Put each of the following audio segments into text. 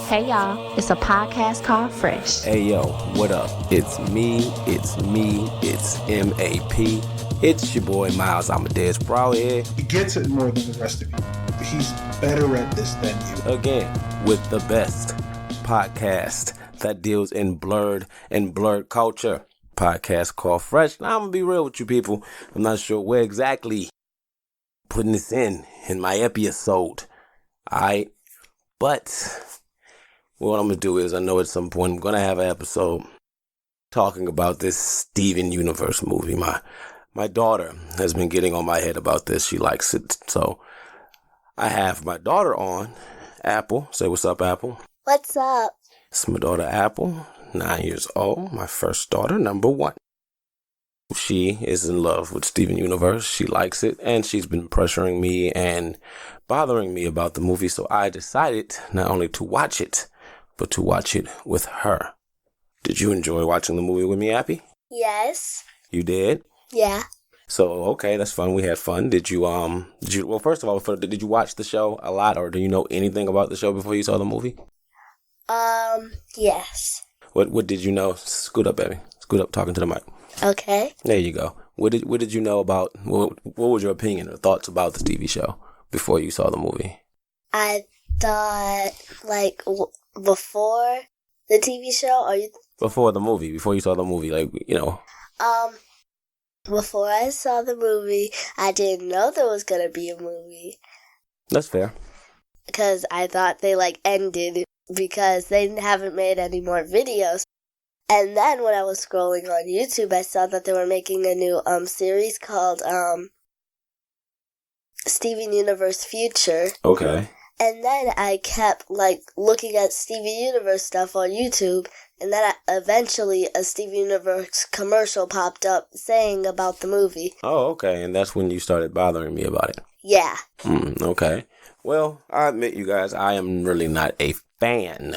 Hey y'all, it's a podcast called Fresh. Hey yo, what up? It's me, it's MAP. It's your boy Miles Amadeus Brow here. He gets it more than the rest of you. He's better at this than you. Again, with the best podcast that deals in blurred culture. Podcast called Fresh. Now I'm gonna be real with you people. I'm not sure where exactly putting this in my episode. Alright? But what I'm gonna do is, I know at some point I'm gonna have an episode talking about this Steven Universe movie. My daughter has been getting on my head about this. She likes it. So I have my daughter on. Apple. Say what's up, Apple. What's up? It's my daughter, Apple, 9 years old. My first daughter, number 1. She is in love with Steven Universe. She likes it, and she's been pressuring me and bothering me about the movie. So I decided not only to watch it, but to watch it with her. Did you enjoy watching the movie with me, Appy? Yes. You did? Yeah. So, okay, that's fun. We had fun. Did you, well, first of all, did you watch the show a lot, or do you know anything about the show before you saw the movie? Yes. What did you know? Scoot up, baby. Scoot up, talking to the mic. Okay. There you go. What did you know about, what was your opinion or thoughts about the TV show before you saw the movie? I thought, before the TV show, Before the movie, before you saw the movie, Before I saw the movie, I didn't know there was gonna be a movie. That's fair. Because I thought they, ended because they haven't made any more videos. And then when I was scrolling on YouTube, I saw that they were making a new, series called, Steven Universe Future. Okay. And then I kept, looking at Steven Universe stuff on YouTube, and then eventually a Steven Universe commercial popped up saying about the movie. Oh, okay. And that's when you started bothering me about it. Yeah. Okay. Well, I admit, you guys, I am really not a fan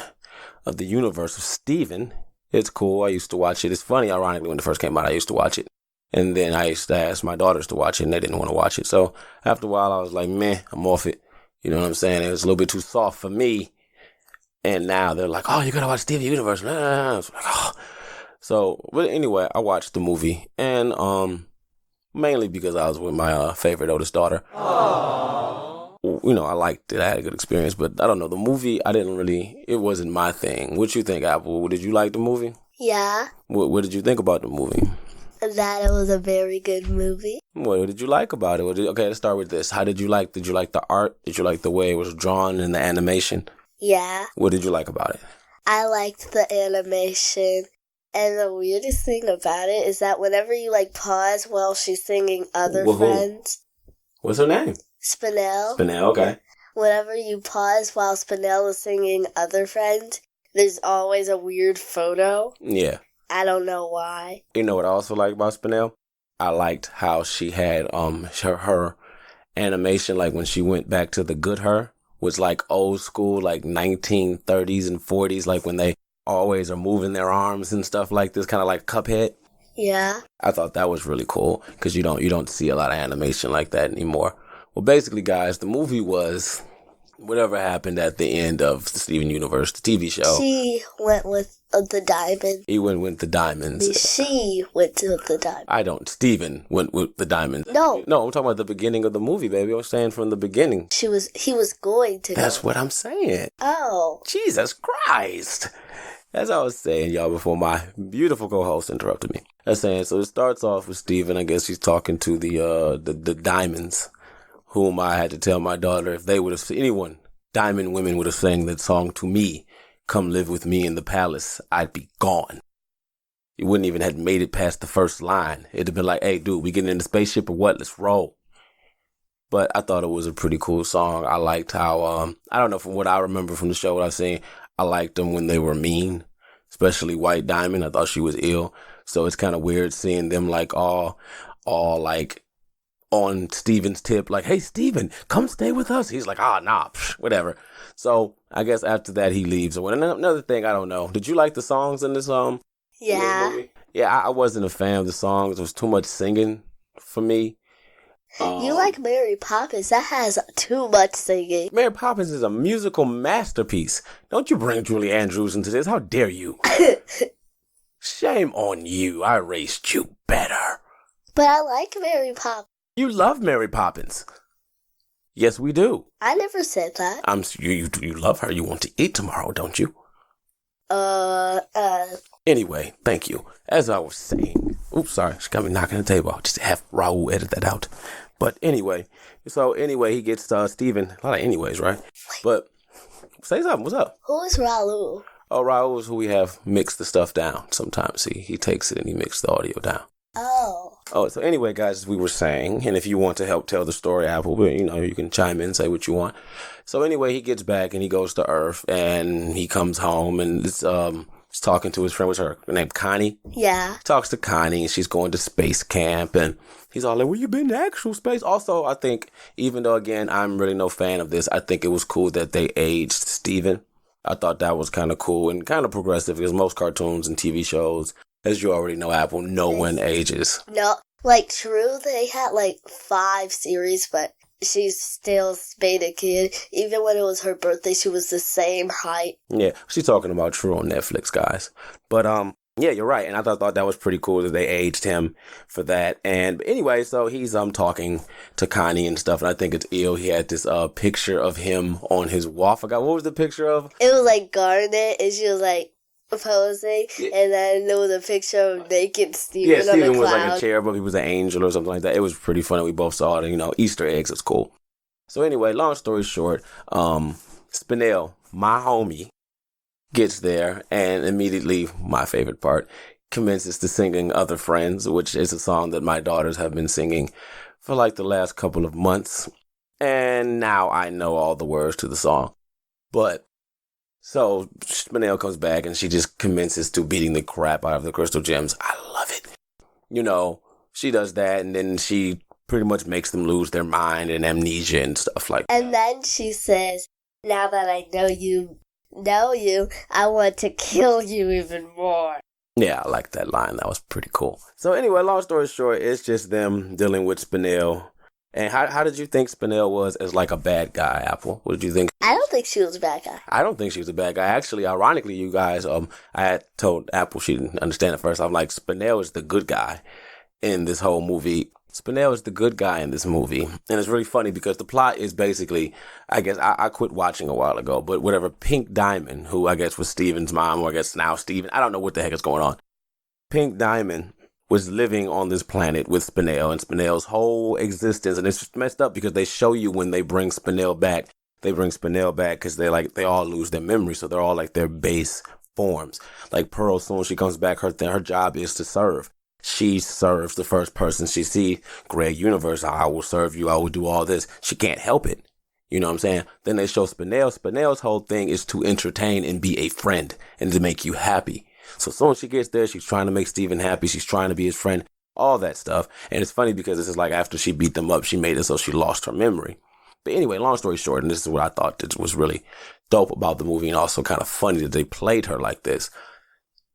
of the universe of Steven. It's cool. I used to watch it. It's funny, ironically, when it first came out, I used to watch it. And then I used to ask my daughters to watch it, and they didn't want to watch it. So after a while, I was like, meh, I'm off it. You know what I'm saying? It was a little bit too soft for me. And now they're like, oh, you gotta watch Steven Universe. So, but anyway, I watched the movie. And mainly because I was with my favorite oldest daughter. Aww. You know, I liked it. I had a good experience. But I don't know, the movie, it wasn't my thing. What you think, Apple? Did you like the movie? Yeah. What did you think about the movie? That it was a very good movie. What did you like about it? Okay, let's start with this. Did you like the art? Did you like the way it was drawn and the animation? Yeah. What did you like about it? I liked the animation. And the weirdest thing about it is that whenever you, pause while she's singing Other Friends. What's her name? Spinell. Spinell, okay. Whenever you pause while Spinell is singing Other Friends, there's always a weird photo. Yeah. I don't know why. You know what I also like about Spinell? I liked how she had her animation, when she went back to the good her, was old school, 1930s and 40s, when they always are moving their arms and stuff like this, kind of like Cuphead. Yeah. I thought that was really cool because you don't see a lot of animation like that anymore. Well, basically, guys, the movie was whatever happened at the end of the Steven Universe, the TV show. She went with the diamonds. He went with the diamonds. She went to the diamonds. Steven went with the diamonds. No, I'm talking about the beginning of the movie, baby. I was saying from the beginning. He was going to. That's what I'm saying. Oh. Jesus Christ. As I was saying, y'all, before my beautiful co-host interrupted me. I was saying, so it starts off with Steven. I guess he's talking to the diamonds, whom I had to tell my daughter if they would have, diamond women would have sang that song to me, come live with me in the palace, I'd be gone. You wouldn't even have made it past the first line. It'd have been like, hey, dude, we getting in the spaceship or what? Let's roll. But I thought it was a pretty cool song. I liked how, I don't know, from what I remember from the show, what I was saying, I liked them when they were mean, especially White Diamond. I thought she was ill. So it's kind of weird seeing them all on Steven's tip, hey, Steven, come stay with us. He's like, nah, whatever. So I guess after that, he leaves. And another thing, I don't know. Did you like the songs in this Yeah. movie? Yeah, I wasn't a fan of the songs. There was too much singing for me. You like Mary Poppins? That has too much singing. Mary Poppins is a musical masterpiece. Don't you bring Julie Andrews into this. How dare you? Shame on you. I raised you better. But I like Mary Poppins. You love Mary Poppins. Yes, we do. I never said that. You love her. You want to eat tomorrow, don't you? Anyway, thank you. As I was saying, oops, sorry, she got me knocking the table. I'll just have Raul edit that out. But anyway, he gets Steven. A lot of anyways, right? But say something. What's up? Who is Raul? Oh, Raul is who we have mix the stuff down. Sometimes he takes it and he mixes the audio down. Oh, so anyway, guys, as we were saying, and if you want to help tell the story, Apple, you can chime in and say what you want. So anyway, he gets back and he goes to Earth and he comes home and he's talking to his friend. What's her name? Connie? Yeah. Talks to Connie and she's going to space camp and he's all like, well, you been to actual space? Also, I think, even though, again, I'm really no fan of this, I think it was cool that they aged Steven. I thought that was kind of cool and kind of progressive because most cartoons and TV shows, as you already know, Apple, no one ages. No, true, they had 5 series, but she still stayed a kid. Even when it was her birthday, she was the same height. Yeah, she's talking about True on Netflix, guys. But, yeah, you're right. And I thought that was pretty cool that they aged him for that. And anyway, so he's talking to Connie and stuff. And I think it's ill. He had this picture of him on his wall. I forgot. What was the picture of? It was Garnet, and she was posing, and then there was a picture of naked Steven on Steven the was cloud. like a cherub, he was an angel or something like that. It was pretty funny. We both saw it, Easter eggs. It's cool. So anyway, long story short, Spinel, my homie, gets there and immediately, my favorite part, commences to singing Other Friends, which is a song that my daughters have been singing for the last couple of months. And now I know all the words to the song. But so Spinel comes back and she just commences to beating the crap out of the crystal gems. I love it. She does that and then she pretty much makes them lose their mind and amnesia and stuff like that. And then she says, now that I know you, I want to kill you even more. Yeah, I like that line. That was pretty cool. So anyway, long story short, it's just them dealing with Spinel. And how did you think Spinel was as a bad guy, Apple? What did you think? I don't think she was a bad guy. I don't think she was a bad guy. Actually, ironically, you guys, I had told Apple she didn't understand at first. I'm like, Spinel is the good guy in this whole movie. Spinel is the good guy in this movie. And it's really funny because the plot is basically, I guess, I quit watching a while ago, but whatever, Pink Diamond, who I guess was Steven's mom, or I guess now Steven, I don't know what the heck is going on. Pink Diamond was living on this planet with Spinel and Spinel's whole existence. And it's messed up because they show you when they bring Spinel back. They bring Spinel back because they all lose their memory. So they're all their base forms. Pearl, as soon as she comes back, her job is to serve. She serves the first person she sees. Greg Universe, I will serve you. I will do all this. She can't help it. You know what I'm saying? Then they show Spinel. Spinel's whole thing is to entertain and be a friend and to make you happy. So as soon as she gets there, she's trying to make Steven happy. She's trying to be his friend, all that stuff. And it's funny because this is after she beat them up, she made it so she lost her memory. But anyway, long story short, and this is what I thought was really dope about the movie and also kind of funny that they played her like this.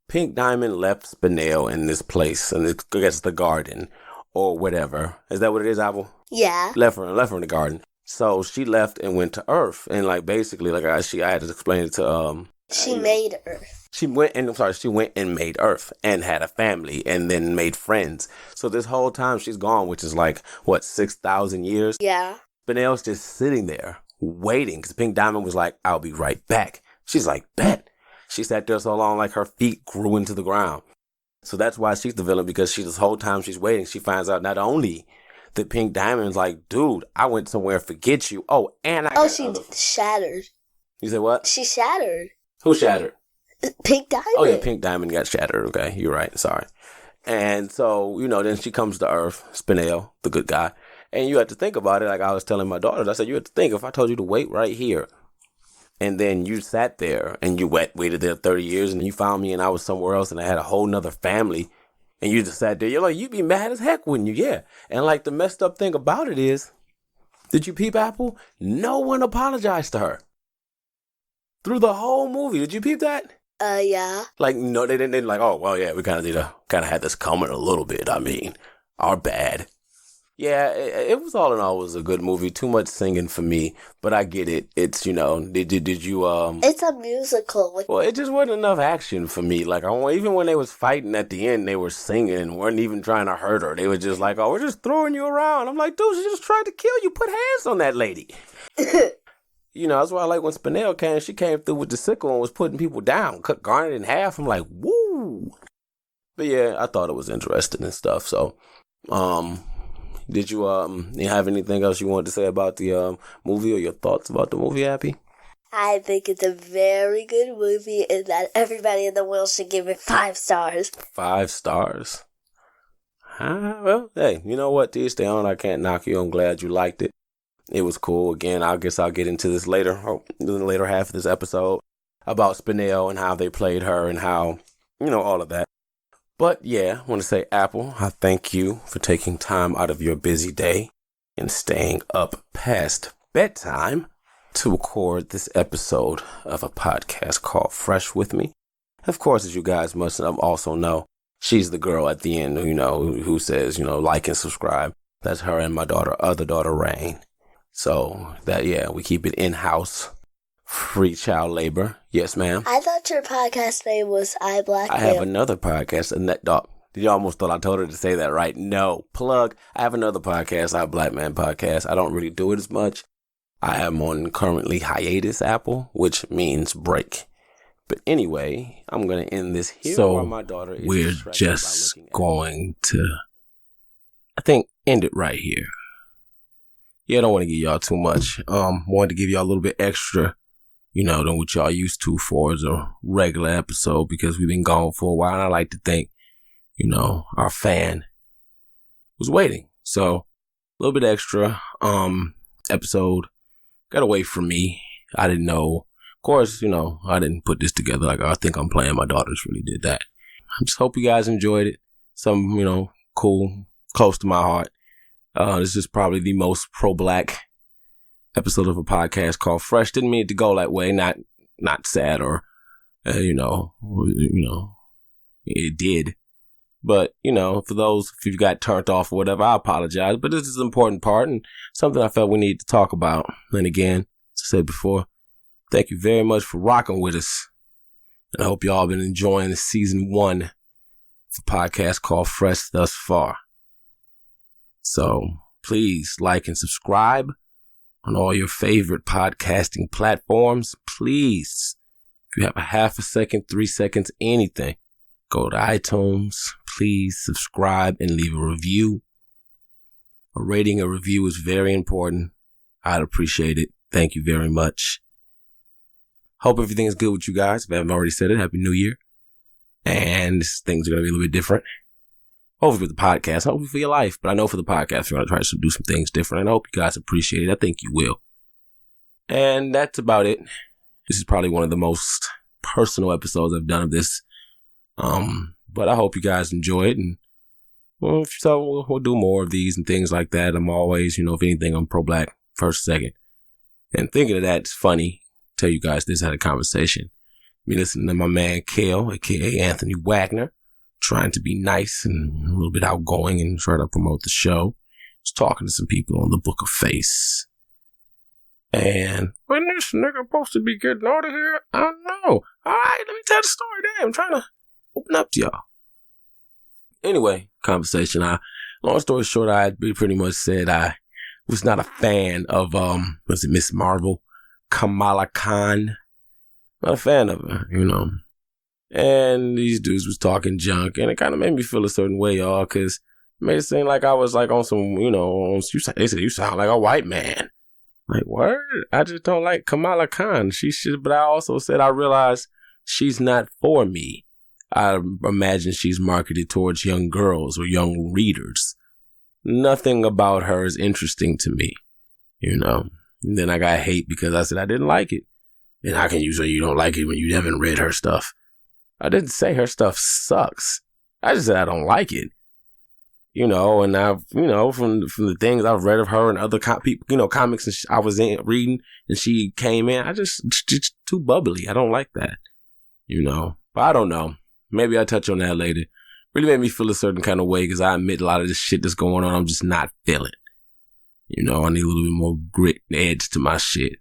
Pink Diamond left Spinel in this place, and I guess the garden or whatever. Is that what it is, Apple? Yeah. Left her in the garden. So she left and went to Earth. And basically, I had to explain it to, she made Earth. She went and made Earth and had a family and then made friends. So this whole time she's gone, which is 6,000 years? Yeah. Spinel's just sitting there waiting because Pink Diamond was like, I'll be right back. She's like, bet. She sat there so long her feet grew into the ground. So that's why she's the villain, because this whole time she's waiting, she finds out not only that Pink Diamond's like, dude, I went somewhere, forget you. Oh, and she shattered. You said what? She shattered. Who shattered? Pink Diamond. Oh, yeah, Pink Diamond got shattered. Okay, you're right. Sorry. And so, then she comes to Earth, Spinel, the good guy. And you have to think about it. I was telling my daughters, I said, you have to think, if I told you to wait right here, and then you sat there and you waited there 30 years and you found me and I was somewhere else and I had a whole nother family and you just sat there, you'd be mad as heck, wouldn't you? Yeah. And the messed up thing about it is, did you peep, Apple? No one apologized to her. Through the whole movie. Did you peep that? Yeah. No, they didn't oh, well, yeah, we kind of had this coming a little bit. I mean, our bad. Yeah, it was all in all was a good movie. Too much singing for me, but I get it. It's did you It's a musical. Well, it just wasn't enough action for me. Like even when they was fighting at the end, they were singing and weren't even trying to hurt her. They were just like, "Oh, we're just throwing you around." I'm like, "Dude, she just tried to kill you. Put hands on that lady." That's why I like when Spinell came. She came through with the sickle and was putting people down, cut Garnet in half. I'm like, woo. But yeah, I thought it was interesting and stuff. So, did you have anything else you wanted to say about the movie or your thoughts about the movie, Happy? I think it's a very good movie and that everybody in the world should give it 5 stars. 5 stars? Well, hey, you know what? To each their own. I can't knock you. I'm glad you liked it. It was cool. Again, I guess I'll get into this later, in the later half of this episode, about Spinell and how they played her and how, all of that. But yeah, I want to say, Apple, I thank you for taking time out of your busy day and staying up past bedtime to record this episode of a podcast called Fresh with me. Of course, as you guys must also know, she's the girl at the end, who says, like and subscribe. That's her and my other daughter, Rain. So we keep it in-house. Free child labor. Yes, ma'am. I thought your podcast name was I Black I have another podcast, and that dog. You almost thought I told her to say that, right? No. Plug. I have another podcast, I Black Man Podcast. I don't really do it as much. I am on currently hiatus, Apple, which means break. But anyway, I'm going to end this here. So while my daughter is we're just going to, I think, end it right here. Yeah, I don't want to give y'all too much. Wanted to give y'all a little bit extra, than what y'all used to for as a regular episode because we've been gone for a while. And I like to think, our fan was waiting. So a little bit extra, episode got away from me. I didn't know. Of course, I didn't put this together. Like, I think I'm playing. My daughters really did that. I just hope you guys enjoyed it. Some, cool, close to my heart. This is probably the most pro-black episode of a podcast called Fresh. Didn't mean it to go that way. Not sad or, it did. But, for those, if you got turned off or whatever, I apologize. But this is an important part and something I felt we need to talk about. And again, as I said before, thank you very much for rocking with us. And I hope y'all been enjoying the season 1 of a podcast called Fresh thus far. So please like and subscribe on all your favorite podcasting platforms. Please, if you have a half a second, 3 seconds, anything, go to iTunes. Please subscribe and leave a review. A rating, a review is very important. I'd appreciate it. Thank you very much. Hope everything is good with you guys. If I haven't already said it, Happy New Year. And things are going to be a little bit different. Hopefully for the podcast, hopefully for your life. But I know for the podcast, we're going to try to do some things different. And I hope you guys appreciate it. I think you will. And that's about it. This is probably one of the most personal episodes I've done of this. But I hope you guys enjoy it. And so we'll do more of these and things like that. I'm always, if anything, I'm pro-black first, second. And thinking of that, it's funny. Tell you guys this, I had a conversation. Me listening to my man Kale, aka Anthony Wagner, trying to be nice and a little bit outgoing and trying to promote the show. Was talking to some people on the Book of Face. And when this nigga supposed to be getting out of here, I don't know. Alright, let me tell the story. Damn, I'm trying to open up to y'all. Anyway, conversation. Long story short, I pretty much said I was not a fan of was it Miss Marvel? Kamala Khan. Not a fan of her, And these dudes was talking junk, and it kind of made me feel a certain way, y'all, because it made it seem like I was like on some, they said you sound like a white man. Like, what? I just don't like Kamala Khan. She should, but I also said I realized she's not for me. I imagine she's marketed towards young girls or young readers. Nothing about her is interesting to me, And then I got hate because I said I didn't like it. And how can you say you don't like it when you haven't read her stuff? I didn't say her stuff sucks. I just said I don't like it. And I've, from the things I've read of her and other comics and I was reading and she came in, just too bubbly. I don't like that, But I don't know. Maybe I'll touch on that later. really made me feel a certain kind of way because I admit a lot of this shit that's going on, I'm just not feeling. You know, I need a little bit more grit and edge to my shit.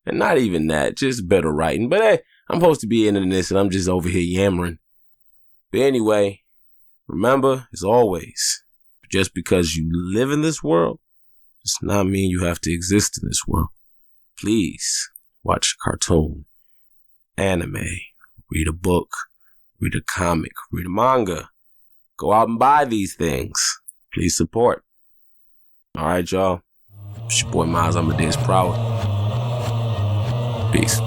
And not even that, just better writing. But hey, I'm supposed to be in this and I'm just over here yammering. But anyway, remember, as always, just because you live in this world, does not mean you have to exist in this world. Please watch a cartoon, anime, read a book, read a comic, read a manga. Go out and buy these things. Please support. All right, y'all. It's your boy Miles Amadeus Proud. Peace.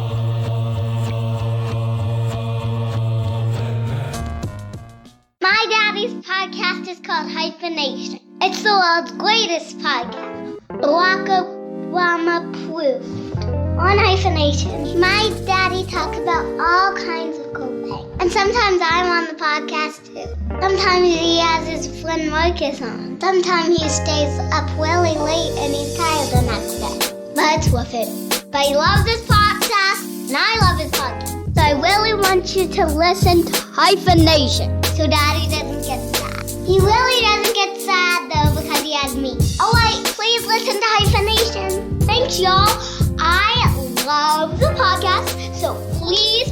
My daddy's podcast is called Hyphenation. It's the world's greatest podcast. Barack Obama approved. On Hyphenation, my daddy talks about all kinds of cool things. And sometimes I'm on the podcast too. Sometimes he has his friend Marcus on. Sometimes he stays up really late and he's tired the next day. But it's worth it. But he loves this podcast and I love his podcast. So I really want you to listen to Hyphenation so Daddy doesn't get sad. He really doesn't get sad though because he has me. Alright, please listen to Hyphenation. Thanks y'all. I love the podcast, so please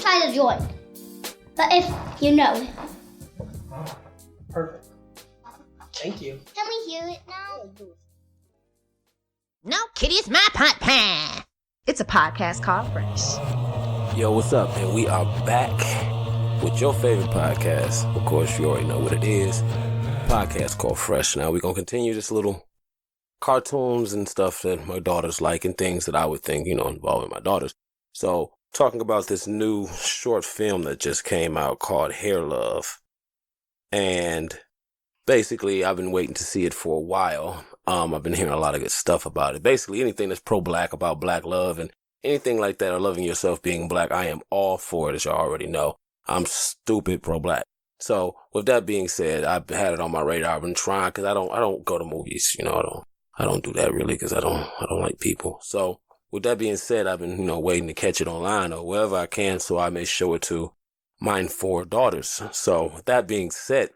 try to join. But if you know him. Perfect. Thank you. Can we hear it now? No, kitty, it's my pot pie. It's a podcast called Fresh. Yo, what's up? And we are back with your favorite podcast. Of course, you already know what it is. Podcast called Fresh. Now, we're going to continue this little cartoons and stuff that my daughters like and things that I would think, involving my daughters. So, talking about this new short film that just came out called Hair Love. And basically, I've been waiting to see it for a while. I've been hearing a lot of good stuff about it. Basically, anything that's pro-black, about black love, and anything like that, or loving yourself being black, I am all for it, as y'all already know. I'm stupid pro-black. So, with that being said, I've had it on my radar. I've been trying, because I don't go to movies, I don't do that really, because I don't like people. So, with that being said, I've been, waiting to catch it online or wherever I can so I may show it to mine 4 daughters. So, with that being said,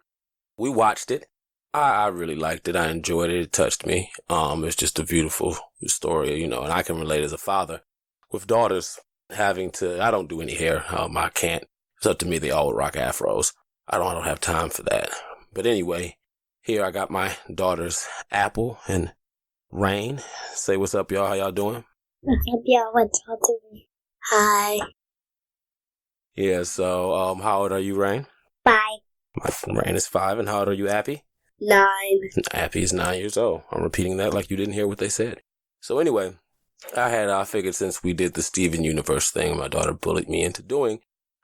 we watched it. I really liked it. I enjoyed it. It touched me. It's just a beautiful story, and I can relate as a father with daughters having to, I don't do any hair. I can't. It's up to me. They all rock afros. I don't have time for that. But anyway, here I got my daughters, Apple and Rain. Say what's up, y'all. How y'all doing? What's up, y'all? What's up, Hi. Yeah, so how old are you, Rain? 5. My Rain is 5, and how old are you, Appy? 9. Appy is 9 years old. I'm repeating that like you didn't hear what they said. So anyway, I figured since we did the Steven Universe thing my daughter bullied me into doing,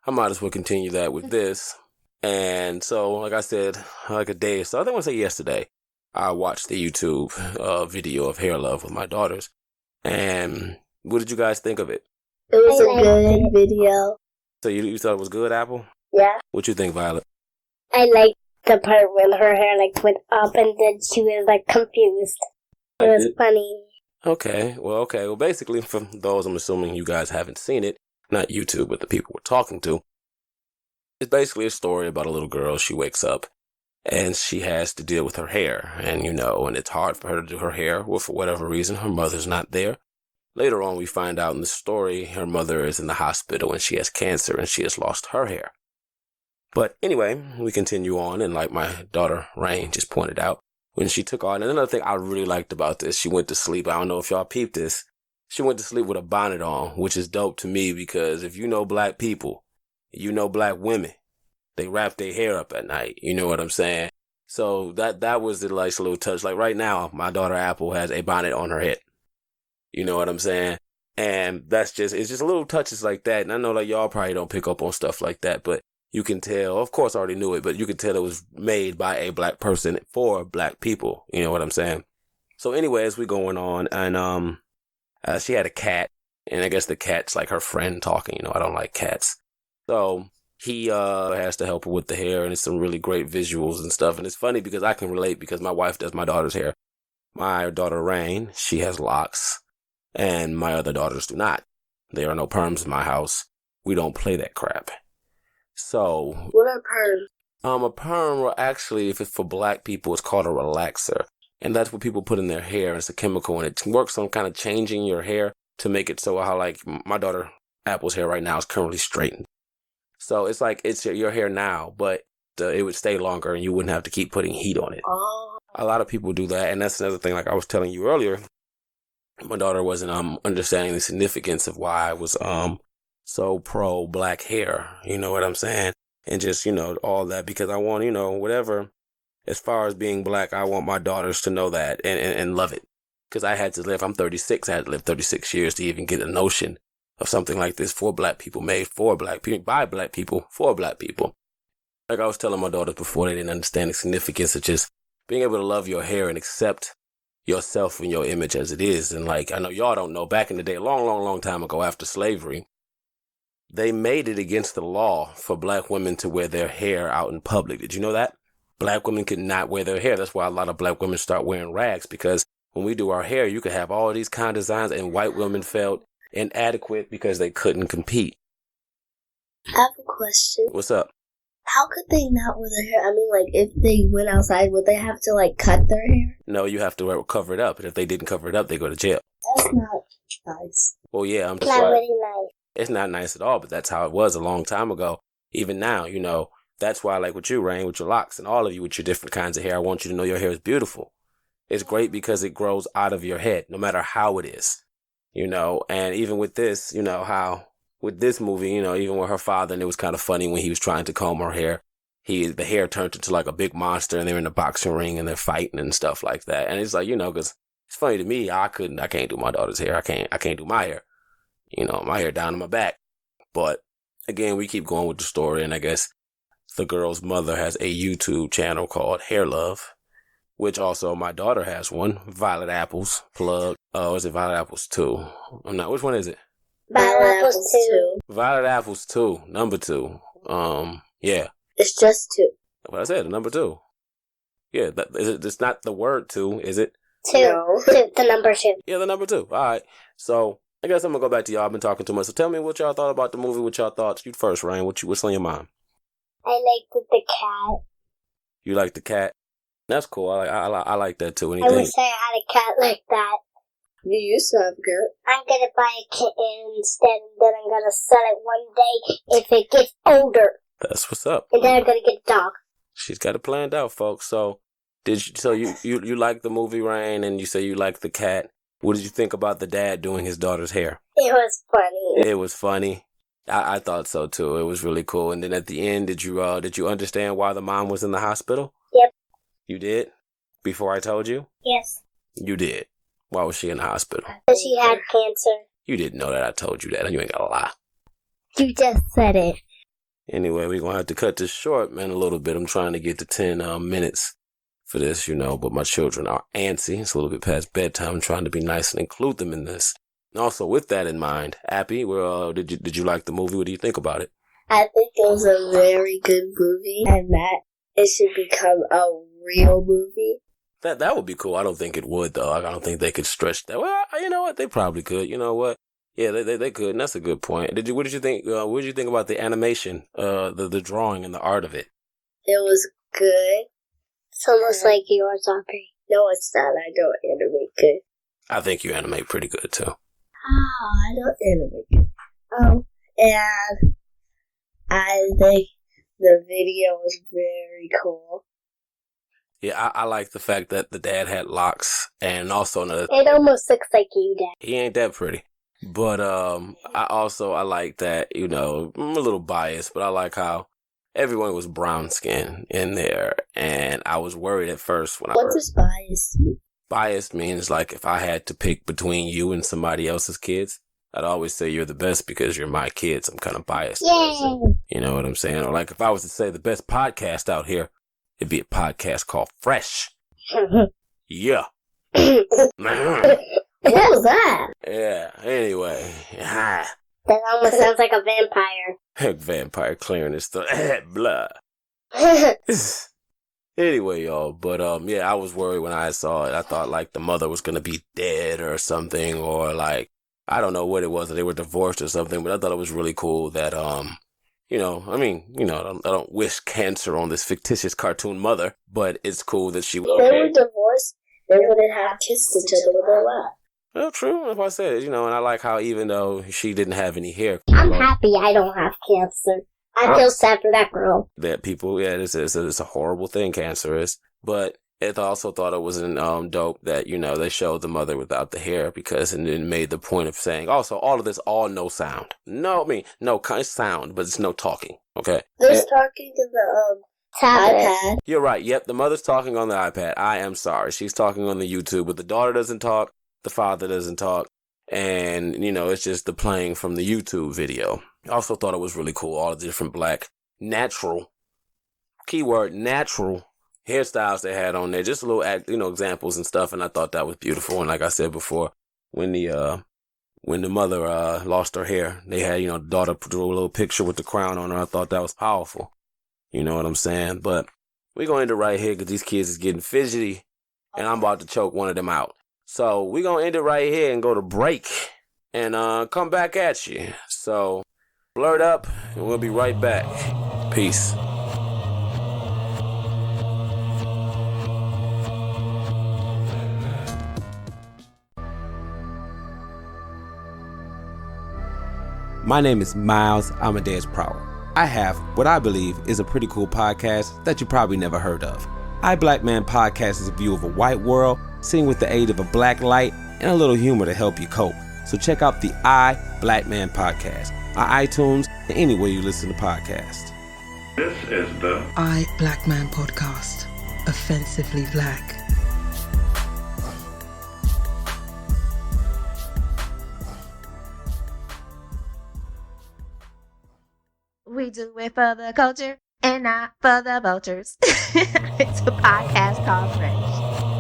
I might as well continue that with this. And so, like I said, like a day or so, I think I want to say yesterday, I watched the YouTube video of Hair Love with my daughters. And what did you guys think of it? It was a good video. So you thought it was good, Apple? Yeah. What you think, Violet? I liked the part when her hair went up and then she was confused. It was funny. Okay. Well, basically, for those, I'm assuming you guys haven't seen it, not YouTube, but the people we're talking to, it's basically a story about a little girl. She wakes up and she has to deal with her hair. And, and it's hard for her to do her hair. Well, for whatever reason, her mother's not there. Later on, we find out in the story, her mother is in the hospital and she has cancer and she has lost her hair. But anyway, we continue on. And like my daughter, Rain, just pointed out, when she took on, and another thing I really liked about this, she went to sleep. I don't know if y'all peeped this. She went to sleep with a bonnet on, which is dope to me because if you know black people, you know black women, they wrap their hair up at night. You know what I'm saying? So that was the nice little touch. Like right now, my daughter Apple has a bonnet on her head. You know what I'm saying? And it's just little touches like that. And I know y'all probably don't pick up on stuff like that, but you can tell, of course I already knew it, but you can tell it was made by a black person for black people. You know what I'm saying? So anyway, as we're going on, and she had a cat, and I guess the cat's like her friend talking. I don't like cats. So he has to help her with the hair, and it's some really great visuals and stuff. And it's funny because I can relate because my wife does my daughter's hair. My daughter Rain, she has locks, and my other daughters do not. There are no perms in my house. We don't play that crap. So What are perms? A perm, well, actually, if it's for black people, it's called a relaxer. And that's what people put in their hair. It's a chemical, and it works on kind of changing your hair to make it so how, like, my daughter Apple's hair right now is currently straightened. So it's like it's your hair now, but it would stay longer and you wouldn't have to keep putting heat on it. Oh. A lot of people do that, and that's another thing, like I was telling you earlier, my daughter wasn't understanding the significance of why I was so pro black hair, you know what I'm saying? And just, you know, all that, because I want, you know, whatever, as far as being black, I want my daughters to know that and love it. Because I had to live, I'm 36, I had to live 36 years to even get a notion of something like this for black people, made for black people, by black people, for black people. Like I was telling my daughters before, they didn't understand the significance of just being able to love your hair and accept yourself and your image as it is. And like, I know y'all don't know, back in the day, long time ago after slavery, they made it against the law for black women to wear their hair out in public. Did you know that? Black women could not wear their hair. That's why a lot of black women start wearing rags, because when we do our hair, you could have all these kind of designs, and white women felt inadequate because they couldn't compete. I have a question. What's up? How could they not wear their hair? I mean, like, if they went outside, would they have to, like, cut their hair? No, you have to cover it up. And if they didn't cover it up, they go to jail. That's not nice. Well, yeah, I'm just Not like, really nice. it's not nice at all, but that's how it was a long time ago. Even now, you know, that's why, like with you, Rain, with your locks, and all of you with your different kinds of hair, I want you to know your hair is beautiful. It's great because it grows out of your head, no matter how it is, you know. And even with this, you know, how with this movie, you know, even with her father, and it was kind of funny when he was trying to comb her hair, the hair turned into like a big monster, and they're in the boxing ring and they're fighting and stuff like that. And it's like, you know, because it's funny to me, I can't do my daughter's hair. I can't do my hair, you know, my hair down to my back. But again, we keep going with the story, and I guess the girl's mother has a YouTube channel called Hair Love, which also my daughter has one, Violet Apples, plug. Oh, is it Violet Apples 2? I'm not, which one is it? Violet Apples 2. Violet Apples 2, number 2. Yeah. It's just 2. What I said, number 2. Yeah, it's not the word 2, is it? 2. No. 2. The number 2. Yeah, the number 2. All right. So I guess I'm gonna go back to y'all. I've been talking too much. So tell me what y'all thought about the movie. What y'all thoughts? You first, Rain. What's on your mind? I liked the cat. You like the cat? That's cool. I like that too. I Anything? wish I had a cat like that. You used to have a cat. I'm gonna buy a kitten instead, and then I'm gonna sell it one day if it gets older. That's what's up. And then I'm gonna get a dog. She's got it planned out, folks. So you like the movie, Rain, and you say you like the cat. What did you think about the dad doing his daughter's hair? It was funny. It was funny. I thought so too. It was really cool. And then at the end, did you understand why the mom was in the hospital? Yep. You did? Before I told you? Yes. You did. Why was she in the hospital? Because she had cancer. You didn't know that I told you that. You ain't gotta lie. You just said it. Anyway, we're gonna have to cut this short, man, a little bit. I'm trying to get to 10 minutes for this, you know, but my children are antsy. It's a little bit past bedtime. I'm trying to be nice and include them in this. And also, with that in mind, Appy, did you like the movie? What do you think about it? I think it was a very good movie, and that it should become a real movie. That would be cool. I don't think it would, though. I don't think they could stretch that. Well, you know what? They probably could. You know what? Yeah, they could, and that's a good point. What did you think? What did you think about the animation, the drawing and the art of it? It was good. It's almost like yours, Aubrey. No, it's not. I don't animate good. I think you animate pretty good too. Oh, I don't animate good. And I think the video was very cool. Yeah, I like the fact that the dad had locks, and also another. It almost looks like you, Dad. He ain't that pretty. But I like that, you know, I'm a little biased, but I like how everyone was brown skin in there, and I was worried at first when I What heard. does bias mean? Biased means like if I had to pick between you and somebody else's kids, I'd always say you're the best because you're my kids. I'm kind of biased. Yay! You know what I'm saying? Or like if I was to say the best podcast out here, it'd be a podcast called Fresh. Yeah. What was that? Yeah. Anyway. That almost sounds like a vampire. Vampire clearing his throat. Blah. Anyway, y'all, but yeah, I was worried when I saw it. I thought like the mother was gonna be dead or something, or like I don't know what it was, that they were divorced or something. But I thought it was really cool that I don't wish cancer on this fictitious cartoon mother, but it's cool that she was If they okay. were divorced, they wouldn't have kissed each other with their laugh. Well, true. Like I said, and I like how even though she didn't have any hair, I'm happy I don't have cancer. I feel sad for that girl. that people, it's a horrible thing, cancer is. But I also thought it was dope that, they showed the mother without the hair because it made the point of saying, also, all of this, all no sound. No kind of sound, but it's no talking, okay? There's talking in the iPad. You're right. Yep, the mother's talking on the iPad. I am sorry. She's talking on the YouTube, but the daughter doesn't talk. The father doesn't talk. And, it's just the playing from the YouTube video. I also thought it was really cool. All the different black, natural, keyword natural hairstyles they had on there. Just little, examples and stuff. And I thought that was beautiful. And like I said before, when the mother lost her hair, they had, the daughter drew a little picture with the crown on her. I thought that was powerful. You know what I'm saying? But we're going to end it right here because these kids is getting fidgety. And I'm about to choke one of them out. So we're going to end it right here and go to break and come back at you. So blurt up and we'll be right back. Peace. My name is Miles Amadeus Prower. I have what I believe is a pretty cool podcast that you probably never heard of. I Black Man Podcast is a view of a white world seen with the aid of a black light and a little humor to help you cope. So check out the I Black Man Podcast on iTunes and anywhere you listen to podcasts. This is the I Black Man Podcast. Offensively black. We do it for the culture and not for the vultures. It's a podcast called Fresh.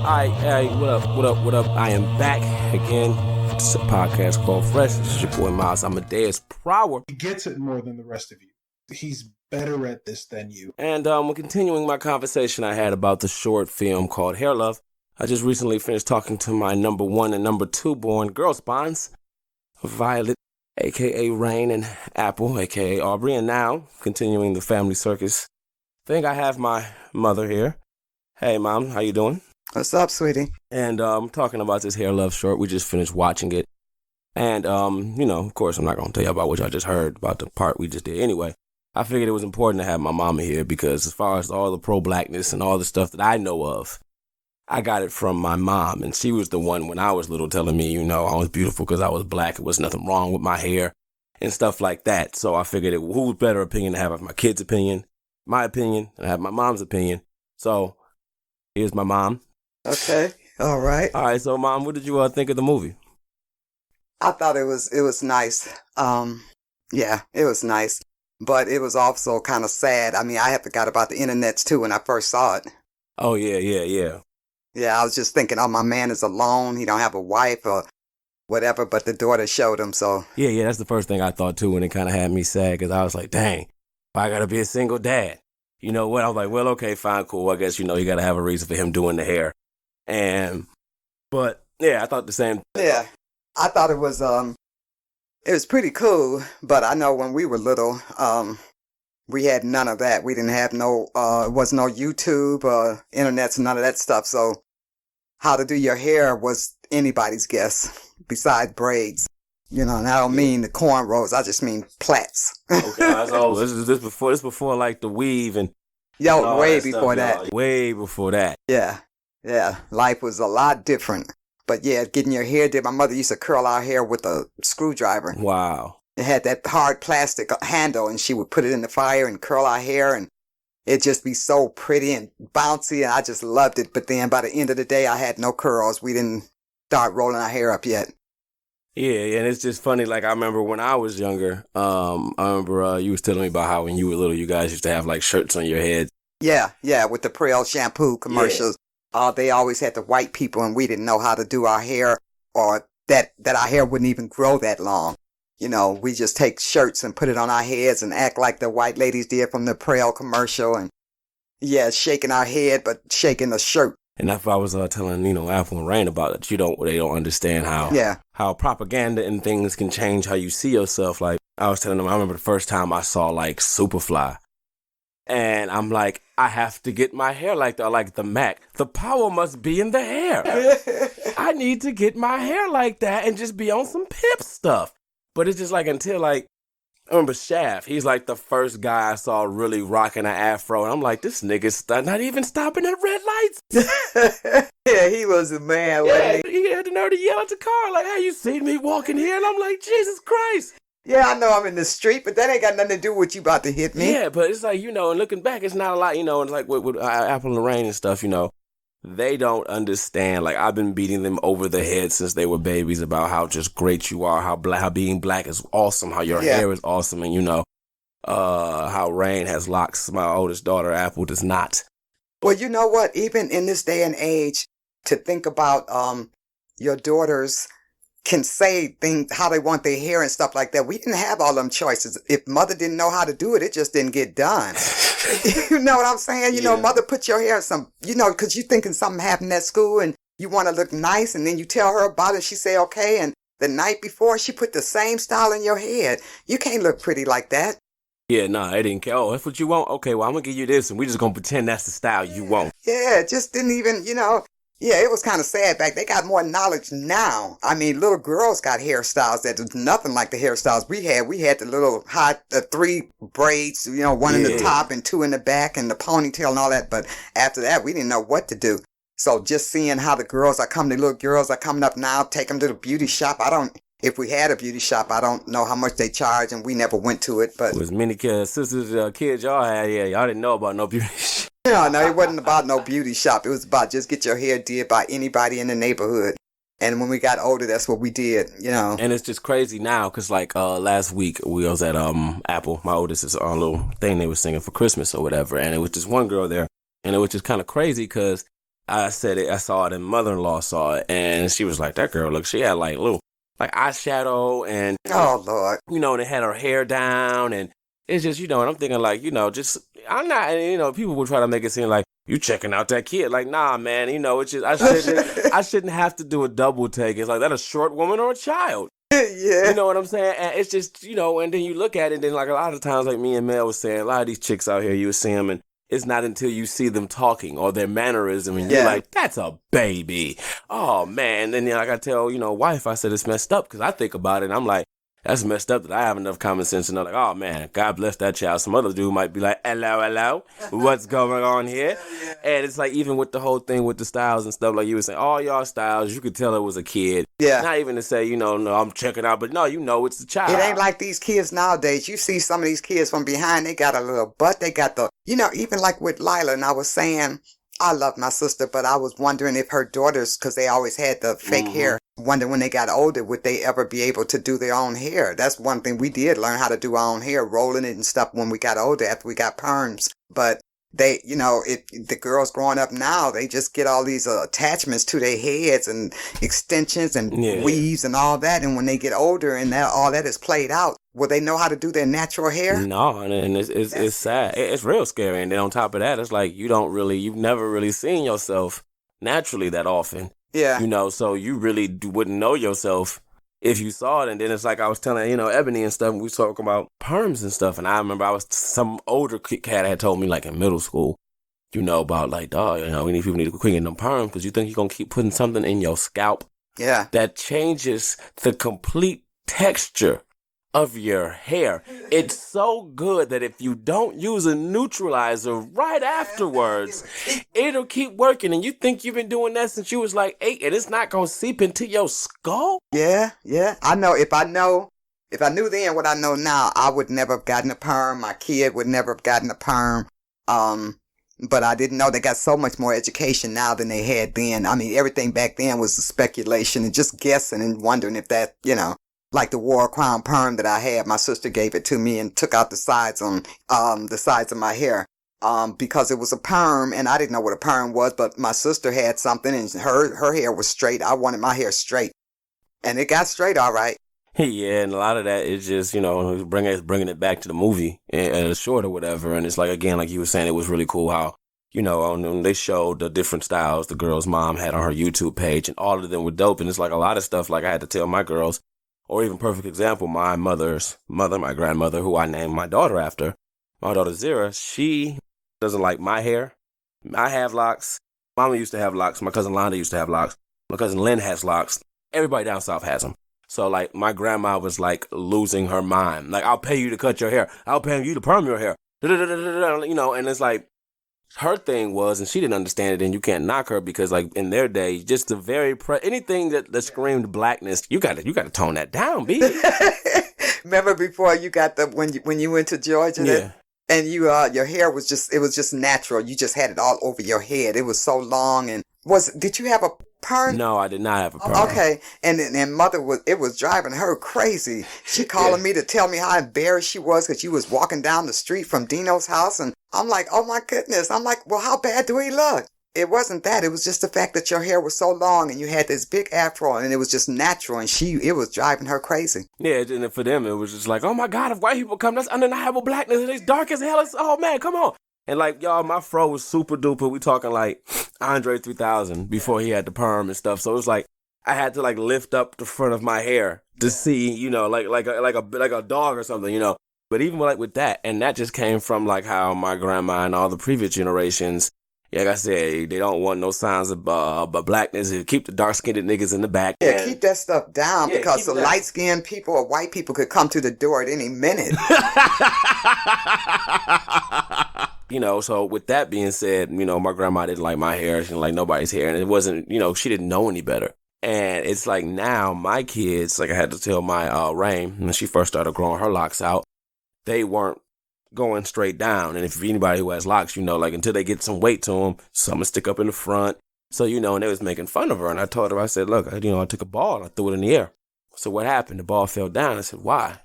All right, what up? I am back again. It's a podcast called Fresh. This is your boy Miles Amadeus Prower. He gets it more than the rest of you. He's better at this than you. And we're continuing my conversation I had about the short film called Hair Love. I just recently finished talking to my number 1 and number 2 born girl spawns, Violet, a.k.a. Rain, and Apple, a.k.a. Aubrey. And now, continuing the family circus, I think I have my mother here. Hey, Mom, how you doing? What's up, sweetie? And I'm talking about this Hair Love short. We just finished watching it. And, of course, I'm not going to tell you about what y'all just heard about the part we just did. Anyway, I figured it was important to have my mama here because as far as all the pro-blackness and all the stuff that I know of, I got it from my mom. And she was the one when I was little telling me, I was beautiful because I was black. There was nothing wrong with my hair and stuff like that. So I figured who's better opinion to have my kid's opinion, my opinion, and I have my mom's opinion. So here's my mom. Okay, all right. All right, so Mom, what did you think of the movie? I thought it was nice. Yeah, it was nice, but it was also kind of sad. I mean, I had forgot about the internets too when I first saw it. Oh yeah. Yeah, I was just thinking, oh, my man is alone. He don't have a wife or whatever, but the daughter showed him. So yeah, that's the first thing I thought too, and it kind of had me sad because I was like, dang, I gotta be a single dad. You know what? I was like, well, okay, fine, cool. I guess you gotta have a reason for him doing the hair. But yeah, I thought the same. Yeah, I thought it was pretty cool. But I know when we were little, we had none of that. We didn't have it was no YouTube, internets, none of that stuff. So how to do your hair was anybody's guess besides braids. And I don't mean the cornrows. I just mean plaits. Okay, so this is before like the weave and way before that. Way before that. Yeah, life was a lot different. But yeah, getting your hair did. My mother used to curl our hair with a screwdriver. Wow. It had that hard plastic handle, and she would put it in the fire and curl our hair, and it'd just be so pretty and bouncy, and I just loved it. But then by the end of the day, I had no curls. We didn't start rolling our hair up yet. Yeah, and it's just funny. Like, I remember when I was younger, I remember you was telling me about how when you were little, you guys used to have, like, shirts on your head. Yeah, with the Prel shampoo commercials. Yeah. They always had the white people, and we didn't know how to do our hair, or that our hair wouldn't even grow that long. We just take shirts and put it on our heads and act like the white ladies did from the Prel commercial, and, shaking our head, but shaking the shirt. And that's why I was telling, Apple and Rain about it. They don't understand how propaganda and things can change how you see yourself. Like I was telling them, I remember the first time I saw like Superfly. And I'm like, I have to get my hair like that, like the Mac. The power must be in the hair. I need to get my hair like that and just be on some pimp stuff. But it's just like until like, I remember Shaft. He's like the first guy I saw really rocking an afro. And I'm like, this nigga's not even stopping at red lights. Yeah, he was a man. Yeah, he had the nerve to yell at the car like, hey, you seen me walking here? And I'm like, Jesus Christ. Yeah, I know I'm in the street, but that ain't got nothing to do with you about to hit me. Yeah, but it's like, and looking back, it's not a lot, and like with Apple and Rain and stuff, they don't understand. Like, I've been beating them over the head since they were babies about how just great you are, how being black is awesome, how your hair is awesome, and, how Rain has locks. My oldest daughter, Apple, does not. Well, you know what? Even in this day and age, to think about your daughters can say things, how they want their hair and stuff like that. We didn't have all them choices. If mother didn't know how to do it, it just didn't get done. You know what I'm saying? You know, mother put your hair in some, because you thinking something happened at school and you want to look nice, and then you tell her about it. She say, okay. And the night before, she put the same style in your head. You can't look pretty like that. Yeah, they didn't care. Oh, that's what you want? Okay, well, I'm going to give you this, and we're just going to pretend that's the style you want. Yeah, it just didn't even, Yeah, it was kind of sad back. They got more knowledge now. I mean, little girls got hairstyles that was nothing like the hairstyles we had. We had the little the 3 braids, one in the top and 2 in the back and the ponytail and all that. But after that, we didn't know what to do. So just seeing how the little girls are coming up now, take them to the beauty shop. If we had a beauty shop, I don't know how much they charge, and we never went to it. But as many sisters, kids y'all had, y'all didn't know about no beauty shop. No, it wasn't about no beauty shop. It was about just get your hair did by anybody in the neighborhood. And when we got older, that's what we did, And it's just crazy now, because like last week we was at Apple. My oldest is on a little thing they were singing for Christmas or whatever, and it was just one girl there, and it was just kind of crazy because I saw it, and mother-in-law saw it, and she was like, that girl, look, she had like little eyeshadow and oh Lord, and it had her hair down, and it's just and I'm thinking like just I'm not, people will try to make it seem like you checking out that kid, like nah man, it's just I shouldn't have to do a double take. It's like that a short woman or a child. Yeah, you know what I'm saying? And it's just and then you look at it, and then like a lot of times, like me and Mel was saying, a lot of these chicks out here, you would see them and it's not until you see them talking or their mannerism and you're like, that's a baby. Oh, man. And then I got to tell, wife, I said it's messed up because I think about it and I'm like, that's messed up that I have enough common sense to know, like, oh, man, God bless that child. Some other dude might be like, hello, what's going on here? And it's like, even with the whole thing with the styles and stuff, like you were saying, all y'all styles, you could tell it was a kid. Yeah. Not even to say, no, I'm checking out, but no, it's a child. It ain't like these kids nowadays. You see some of these kids from behind, they got a little butt. They got the, even like with Lila, and I was saying, I love my sister, but I was wondering if her daughters, because they always had the fake hair, wonder when they got older, would they ever be able to do their own hair? That's one thing we did, learn how to do our own hair, rolling it and stuff when we got older after we got perms. But they, the girls growing up now, they just get all these attachments to their heads and extensions and weaves and all that. And when they get older and all that is played out, will they know how to do their natural hair? No, and it's sad. It's real scary. And then on top of that, it's like you've never really seen yourself naturally that often. Yeah. So you really wouldn't know yourself if you saw it. And then it's like I was telling, Ebony and stuff, we was talking about perms and stuff. And I remember some older cat had told me like in middle school, about like, dog, people need to quit getting them perms because you think you're going to keep putting something in your scalp. Yeah. That changes the complete texture of your hair. It's so good that if you don't use a neutralizer right afterwards, it'll keep working. And you think you've been doing that since you was like 8 and it's not going to seep into your skull? Yeah. I know. If I knew then what I know now, I would never have gotten a perm. My kid would never have gotten a perm. But I didn't know they got so much more education now than they had then. I mean, everything back then was speculation and just guessing and wondering if that, like the War Crown perm that I had, my sister gave it to me and took out the sides on the sides of my hair because it was a perm and I didn't know what a perm was, but my sister had something and her hair was straight. I wanted my hair straight, and it got straight all right. Yeah, and a lot of that is just bringing it back to the movie and short or whatever. And it's like, again, like you were saying, it was really cool how you know, they showed the different styles the girl's mom had on her YouTube page, and all of them were dope. And it's like a lot of stuff like I had to tell my girls, or even perfect example, my mother's mother, my grandmother, who I named my daughter after, my daughter Zira, she doesn't like my hair. I have locks. Mama used to have locks. My cousin Londa used to have locks. My cousin Lynn has locks. Everybody down south has them. So, like, my grandma was, like, losing her mind. Like, I'll pay you to cut your hair. I'll pay you to perm your hair. You know, and it's like, her thing was, and she didn't understand it, and you can't knock her because, like, in their day, just the very anything that screamed blackness, you got to tone that down, B. Remember before you got when you went to Georgia, Yeah. and you your hair was just natural. You just had it all over your head. It was so long. And did you have a perm? No, I did not have a perm. Okay, and mother it was driving her crazy. She calling me to tell me how embarrassed she was because you was walking down the street from Dino's house, and I'm like, oh my goodness. I'm like, well, how bad do he look? It wasn't that. It was just the fact that your hair was so long and you had this big afro and it was just natural, and it was driving her crazy. Yeah, and for them, it was just like, oh my God, if white people come, that's undeniable blackness, and it's dark as hell. Oh man, come on. And like, y'all, my fro was super duper. We talking like Andre 3000 before he had the perm and stuff. So it was like, I had to like lift up the front of my hair to see, you know, like a dog or something, you know. But even with that, and that just came from like how my grandma and all the previous generations, like I said, they don't want no signs of blackness. Keep the dark-skinned niggas in the back. Yeah, keep that stuff down because the down. light-skinned people or white people could come to the door at any minute. You know, so with that being said, you know, my grandma didn't like my hair. She didn't like nobody's hair. And it wasn't, you know, she didn't know any better. And it's like now my kids, like I had to tell my Rain, when she first started growing her locks out, they weren't going straight down. And if anybody who has locks, you know, like until they get some weight to them, some will stick up in the front. So, you know, and they was making fun of her. And I told her, I said, look, you know, I took a ball and I threw it in the air. So what happened? The ball fell down. I said, why?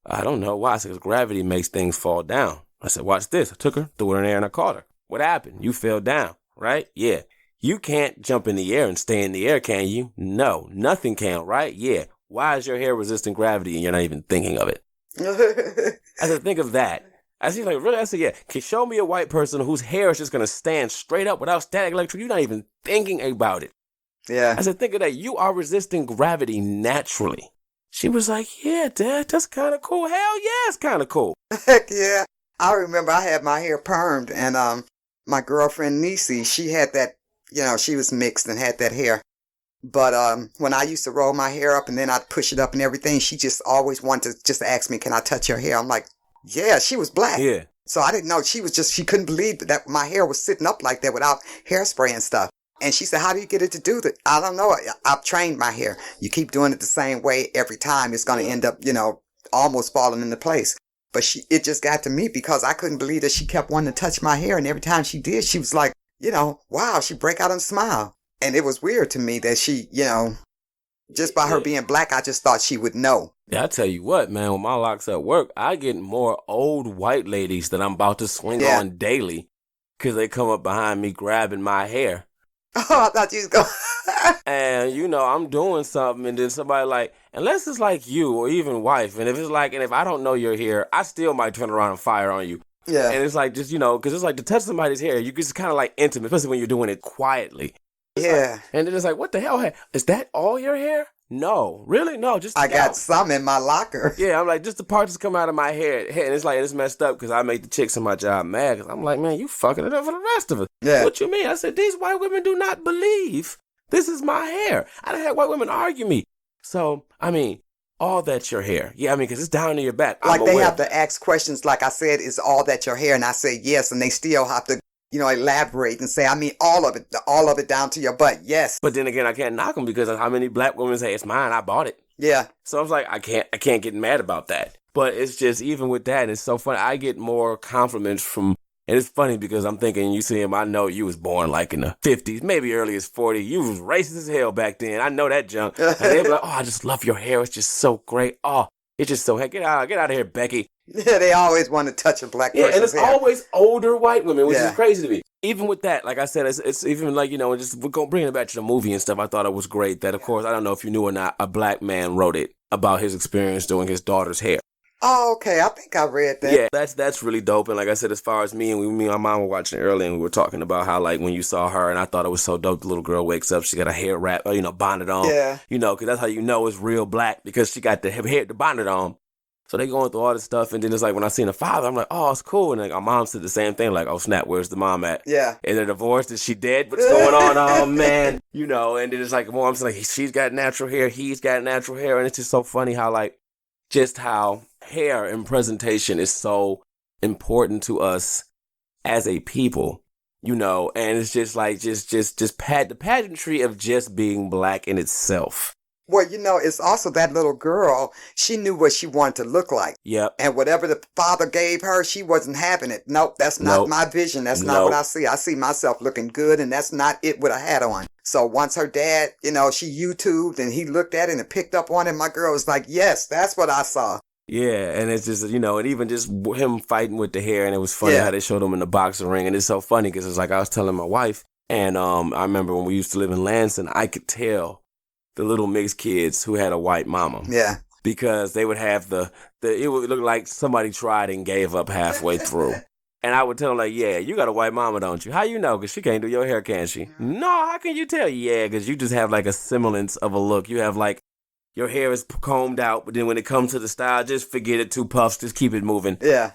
I don't know. Why? I said, because gravity makes things fall down. I said, watch this. I took her, threw her in the air, and I caught her. What happened? You fell down, right? Yeah. You can't jump in the air and stay in the air, can you? No, nothing can, right? Yeah. Why is your hair resisting gravity and you're not even thinking of it? I said, think of that. I said, like, really? I said, yeah. Can show me a white person whose hair is just going to stand straight up without static electricity. You're not even thinking about it. Yeah. I said, think of that. You are resisting gravity naturally. She was like, yeah, Dad, that's kind of cool. Hell yeah, it's kind of cool. Heck yeah. I remember I had my hair permed, and my girlfriend Nisi, she had that, you know, she was mixed and had that hair. But when I used to roll my hair up and then I'd push it up and everything, she just always wanted to just ask me, can I touch your hair? I'm like, yeah, she was black. Yeah. So I didn't know. She couldn't believe that my hair was sitting up like that without hairspray and stuff. And she said, how do you get it to do that? I don't know. I've trained my hair. You keep doing it the same way every time, it's going to end up, you know, almost falling into place. But it just got to me because I couldn't believe that she kept wanting to touch my hair. And every time she did, she was like, you know, wow, she'd break out and smile. And it was weird to me that she, you know, just by her being black, I just thought she would know. Yeah, I tell you what, man, when my locks at work, I get more old white ladies that I'm about to swing on daily because they come up behind me grabbing my hair. Oh, I thought you was going. And, you know, I'm doing something and then somebody like, unless it's like you or even wife, and if it's like, and if I don't know you're here, I still might turn around and fire on you. Yeah. And it's like, just, you know, because it's like to touch somebody's hair, you just kind of like intimate, especially when you're doing it quietly. Yeah. Like, and then it's like, what the hell? Is that all your hair? No. Really? No, just I got some in my locker. Yeah, I'm like, just the parts that come out of my hair. And it's like, it's messed up because I make the chicks in my job mad. Because I'm like, man, you fucking it up for the rest of us. Yeah. What you mean? I said, these white women do not believe this is my hair. I done had white women argue me. So, I mean, all that's your hair. Yeah, I mean, because it's down to your back. Like they have to ask questions like I said, is all that your hair? And I say yes, and they still have to, you know, elaborate and say, I mean, all of it down to your butt, yes. But then again, I can't knock them because of how many black women say, it's mine, I bought it. Yeah. So I was like, I can't get mad about that. But it's just, even with that, it's so funny. I get more compliments from, and it's funny because I'm thinking, you see him, I know you was born like in the 50s, maybe early as 40. You was racist as hell back then. I know that junk. And they be like, oh, I just love your hair. It's just so great. Oh, it's just so, hey, get out of here, Becky. Yeah, they always want to touch a black person's and it's hair. always older white women, which is crazy to me. Even with that, like I said, it's even like, you know, just we're going bringing it back to the movie and stuff. I thought it was great that, of course, I don't know if you knew or not, a black man wrote it about his experience doing his daughter's hair. Oh, okay. I think I read that. Yeah, that's really dope. And like I said, as far as me and my mom were watching it earlier, and we were talking about how, like, when you saw her, and I thought it was so dope, the little girl wakes up, she got her hair wrapped, bonnet on. Yeah. Because that's how you know it's real black, because she got the bonnet on. So they going through all this stuff, and then it's like, when I seen the father, I'm like, oh, it's cool. And like, our mom said the same thing, like, oh, snap, where's the mom at? Yeah. Is they divorced? Is she dead? What's going on? Oh, man. And then it's like, mom's like, she's got natural hair, he's got natural hair. And it's just so funny how, like, just how hair and presentation is so important to us as a people, and it's just like, the pageantry of just being black in itself. Well, it's also that little girl, she knew what she wanted to look like. Yep. And whatever the father gave her, she wasn't having it. Nope, that's not my vision. That's not what I see. I see myself looking good, and that's not it with a hat on. So once her dad, she YouTubed, and he looked at it and picked up on it, my girl was like, yes, that's what I saw. Yeah, and it's just, and even just him fighting with the hair, and it was funny how they showed him in the boxing ring, and it's so funny, because it's like I was telling my wife, and I remember when we used to live in Lansing, I could tell the little mixed kids who had a white mama. Yeah. Because they would have it would look like somebody tried and gave up halfway through. And I would tell them, like, yeah, you got a white mama, don't you? How you know? Because she can't do your hair, can she? No, how can you tell? Yeah, because you just have, like, a semblance of a look. You have, like, your hair is combed out, but then when it comes to the style, just forget it, 2 puffs, just keep it moving. Yeah.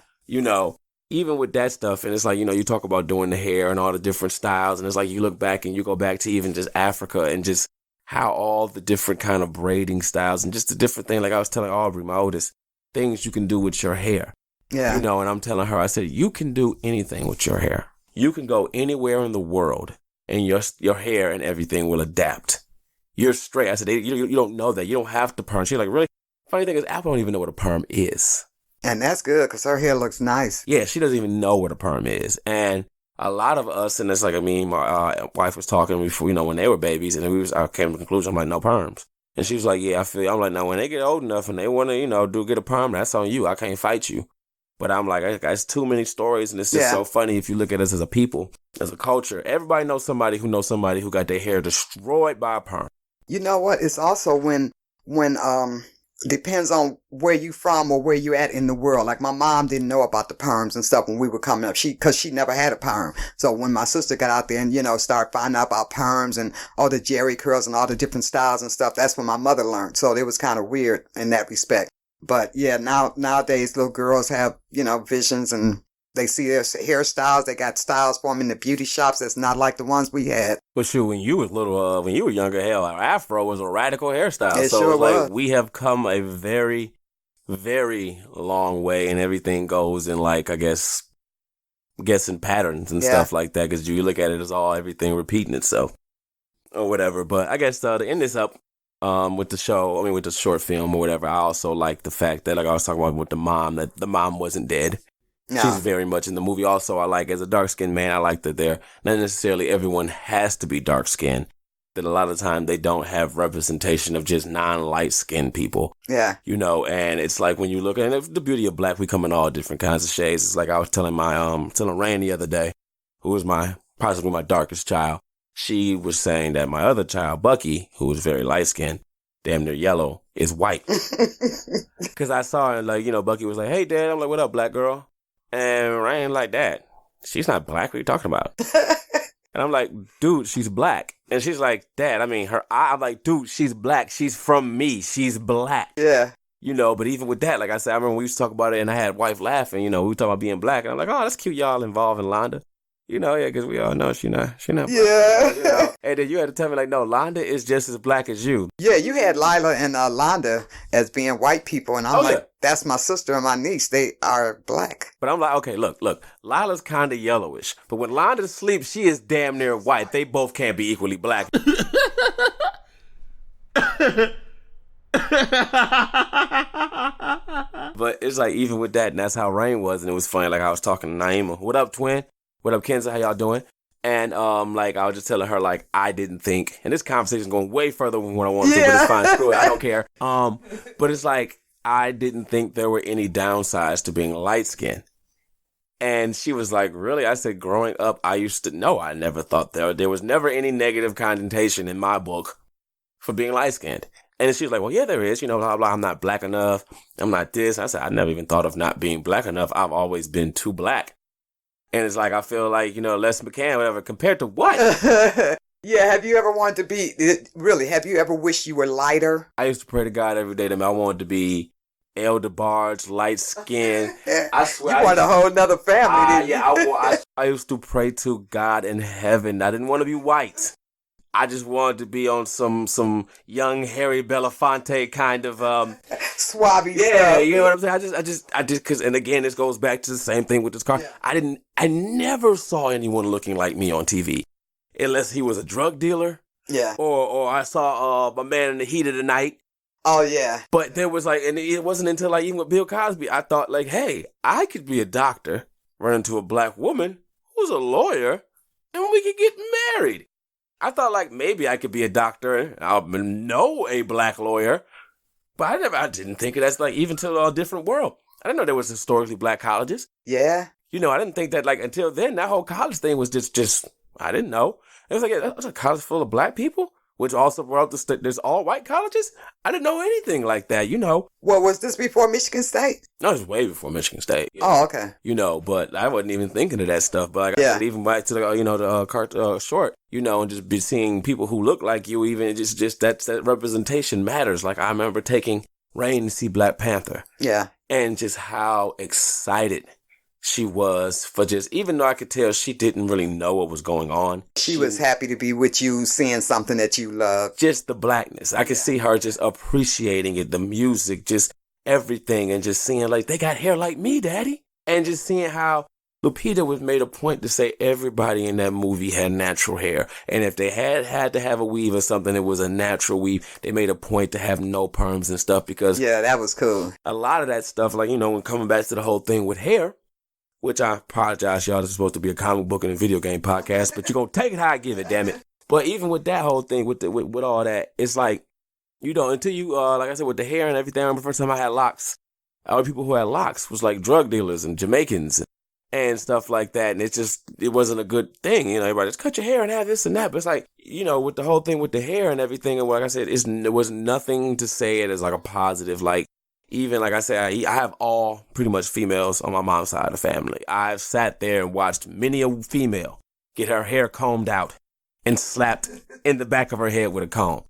Even with that stuff, and it's like, you talk about doing the hair and all the different styles, and it's like you look back and you go back to even just Africa and just how all the different kind of braiding styles and just the different thing, like I was telling Aubrey, my oldest, things you can do with your hair. Yeah. And I'm telling her, I said, you can do anything with your hair. You can go anywhere in the world and your hair and everything will adapt. You're straight. I said, you don't know that. You don't have to perm. She's like, really? Funny thing is, Apple don't even know what a perm is. And that's good, because her hair looks nice. Yeah, she doesn't even know what a perm is. And a lot of us, and it's like, my wife was talking before, when they were babies, and I came to the conclusion, I'm like, no perms. And she was like, yeah, I feel, I'm like, no, when they get old enough and they want to, get a perm, that's on you. I can't fight you. But I'm like, it's too many stories, and it's just so funny if you look at us as a people, as a culture. Everybody knows somebody who got their hair destroyed by a perm. You know what? It's also when depends on where you from or where you at in the world. Like, my mom didn't know about the perms and stuff when we were coming up. Cause she never had a perm. So when my sister got out there and, started finding out about perms and all the jerry curls and all the different styles and stuff, that's when my mother learned. So it was kind of weird in that respect. But yeah, nowadays little girls have, visions, and they see their hairstyles. They got styles for them in the beauty shops that's not like the ones we had. But shoot, when you was little, when you were younger, hell, our afro was a radical hairstyle. It so sure it's like was. we have come a very, very long way, and everything goes in, like, I guess, guessing patterns and stuff like that. Because you look at it as everything repeating itself or whatever. But I guess to end this up, with the show, with the short film or whatever, I also like the fact that, like I was talking about with the mom, that the mom wasn't dead. No. She's very much in the movie. Also, I like, as a dark-skinned man, I like that not necessarily everyone has to be dark-skinned. That a lot of the time they don't have representation of just non-light-skinned people. Yeah. And it's like when you look at it, the beauty of black, we come in all different kinds of shades. It's like I was telling telling Rain the other day, who was possibly my darkest child. She was saying that my other child, Bucky, who was very light-skinned, damn near yellow, is white. Because I saw her, like, Bucky was like, hey, Dad. I'm like, what up, black girl? And Rain like, Dad, she's not black. What are you talking about? And I'm like, dude, she's black. And she's like, Dad, her eye. I'm like, dude, she's black. She's from me. She's black. Yeah. But even with that, like I said, I remember we used to talk about it, and I had wife laughing, we were talking about being black. And I'm like, oh, that's cute, y'all involving Londa. Because we all know she not black. Yeah. And then you had to tell me, like, no, Londa is just as black as you. Yeah, you had Lila and Londa as being white people, and I'm that's my sister and my niece. They are black. But I'm like, okay, look, Lila's kind of yellowish, but when Londa sleeps, she is damn near white. They both can't be equally black. But it's like, even with that, and that's how Rain was, and it was funny. Like, I was talking to Naima. What up, twin? What up, Kenza? How y'all doing? And like, I was just telling her, like, I didn't think, and this conversation's going way further than what I wanted to, but it's fine. Screw it, I don't care. But it's like, I didn't think there were any downsides to being light skinned. And she was like, really? I said, growing up, I used to know. I never thought there was never any negative connotation in my book for being light skinned. And she was like, well, yeah, there is, you know, blah, blah, I'm not black enough. I'm not this. I said, I never even thought of not being black enough. I've always been too black. And it's like, I feel like, you know, Les McCann, whatever, compared to what? Yeah, have you ever wanted to be, really, have you ever wished you were lighter? I used to pray to God every day that I wanted to be El DeBarge, light skin. I swear. You want a whole nother family, didn't you? I used to pray to God in heaven. I didn't want to be white. I just wanted to be on some young Harry Belafonte kind of Suave. Yeah, stuff. you know what I'm saying? I just because, and again, this goes back to the same thing with this car. Yeah. I never saw anyone looking like me on TV, unless he was a drug dealer. Yeah. Or I saw my man in the heat of the night. Oh yeah. But there was like, and it wasn't until like even with Bill Cosby, I thought like, hey, I could be a doctor, run into a black woman who's a lawyer, and we could get married. I thought like maybe I could be a doctor and I'll know a black lawyer, but I didn't think of that's like even to a different world. I didn't know there was historically black colleges. Yeah. You know, I didn't think that like until then that whole college thing was just I didn't know. It was like it was a college full of black people, which also brought there's all white colleges. I didn't know anything like that. You know. Well, was this before Michigan State? No, it was way before Michigan State. Oh, okay. You know, but I wasn't even thinking of that stuff. But like I said, even back to the short, you know, and just be seeing people who look like you, even just that representation matters. Like I remember taking Rain to see Black Panther. Yeah. And just how excited she was for just, even though I could tell she didn't really know what was going on. She was happy to be with you, seeing something that you loved. Just the blackness. I could see her just appreciating it, the music, just everything, and just seeing like, they got hair like me, Daddy. And just seeing how Lupita was made a point to say everybody in that movie had natural hair. And if they had to have a weave or something, it was a natural weave. They made a point to have no perms and stuff because... Yeah, that was cool. A lot of that stuff, like, you know, when coming back to the whole thing with hair, which I apologize, y'all, this is supposed to be a comic book and a video game podcast, but you're going to take it how I give it, damn it. But even with that whole thing, with all that, it's like, you know, until you, like I said, with the hair and everything, I remember the first time I had locks. All the people who had locks was like drug dealers and Jamaicans and stuff like that. And it wasn't a good thing. You know, everybody just cut your hair and have this and that. But it's like, you know, with the whole thing with the hair and everything, and like I said, there was nothing to say it as like a positive. Like, even like I said, I have all pretty much females on my mom's side of the family. I've sat there and watched many a female get her hair combed out and slapped in the back of her head with a comb.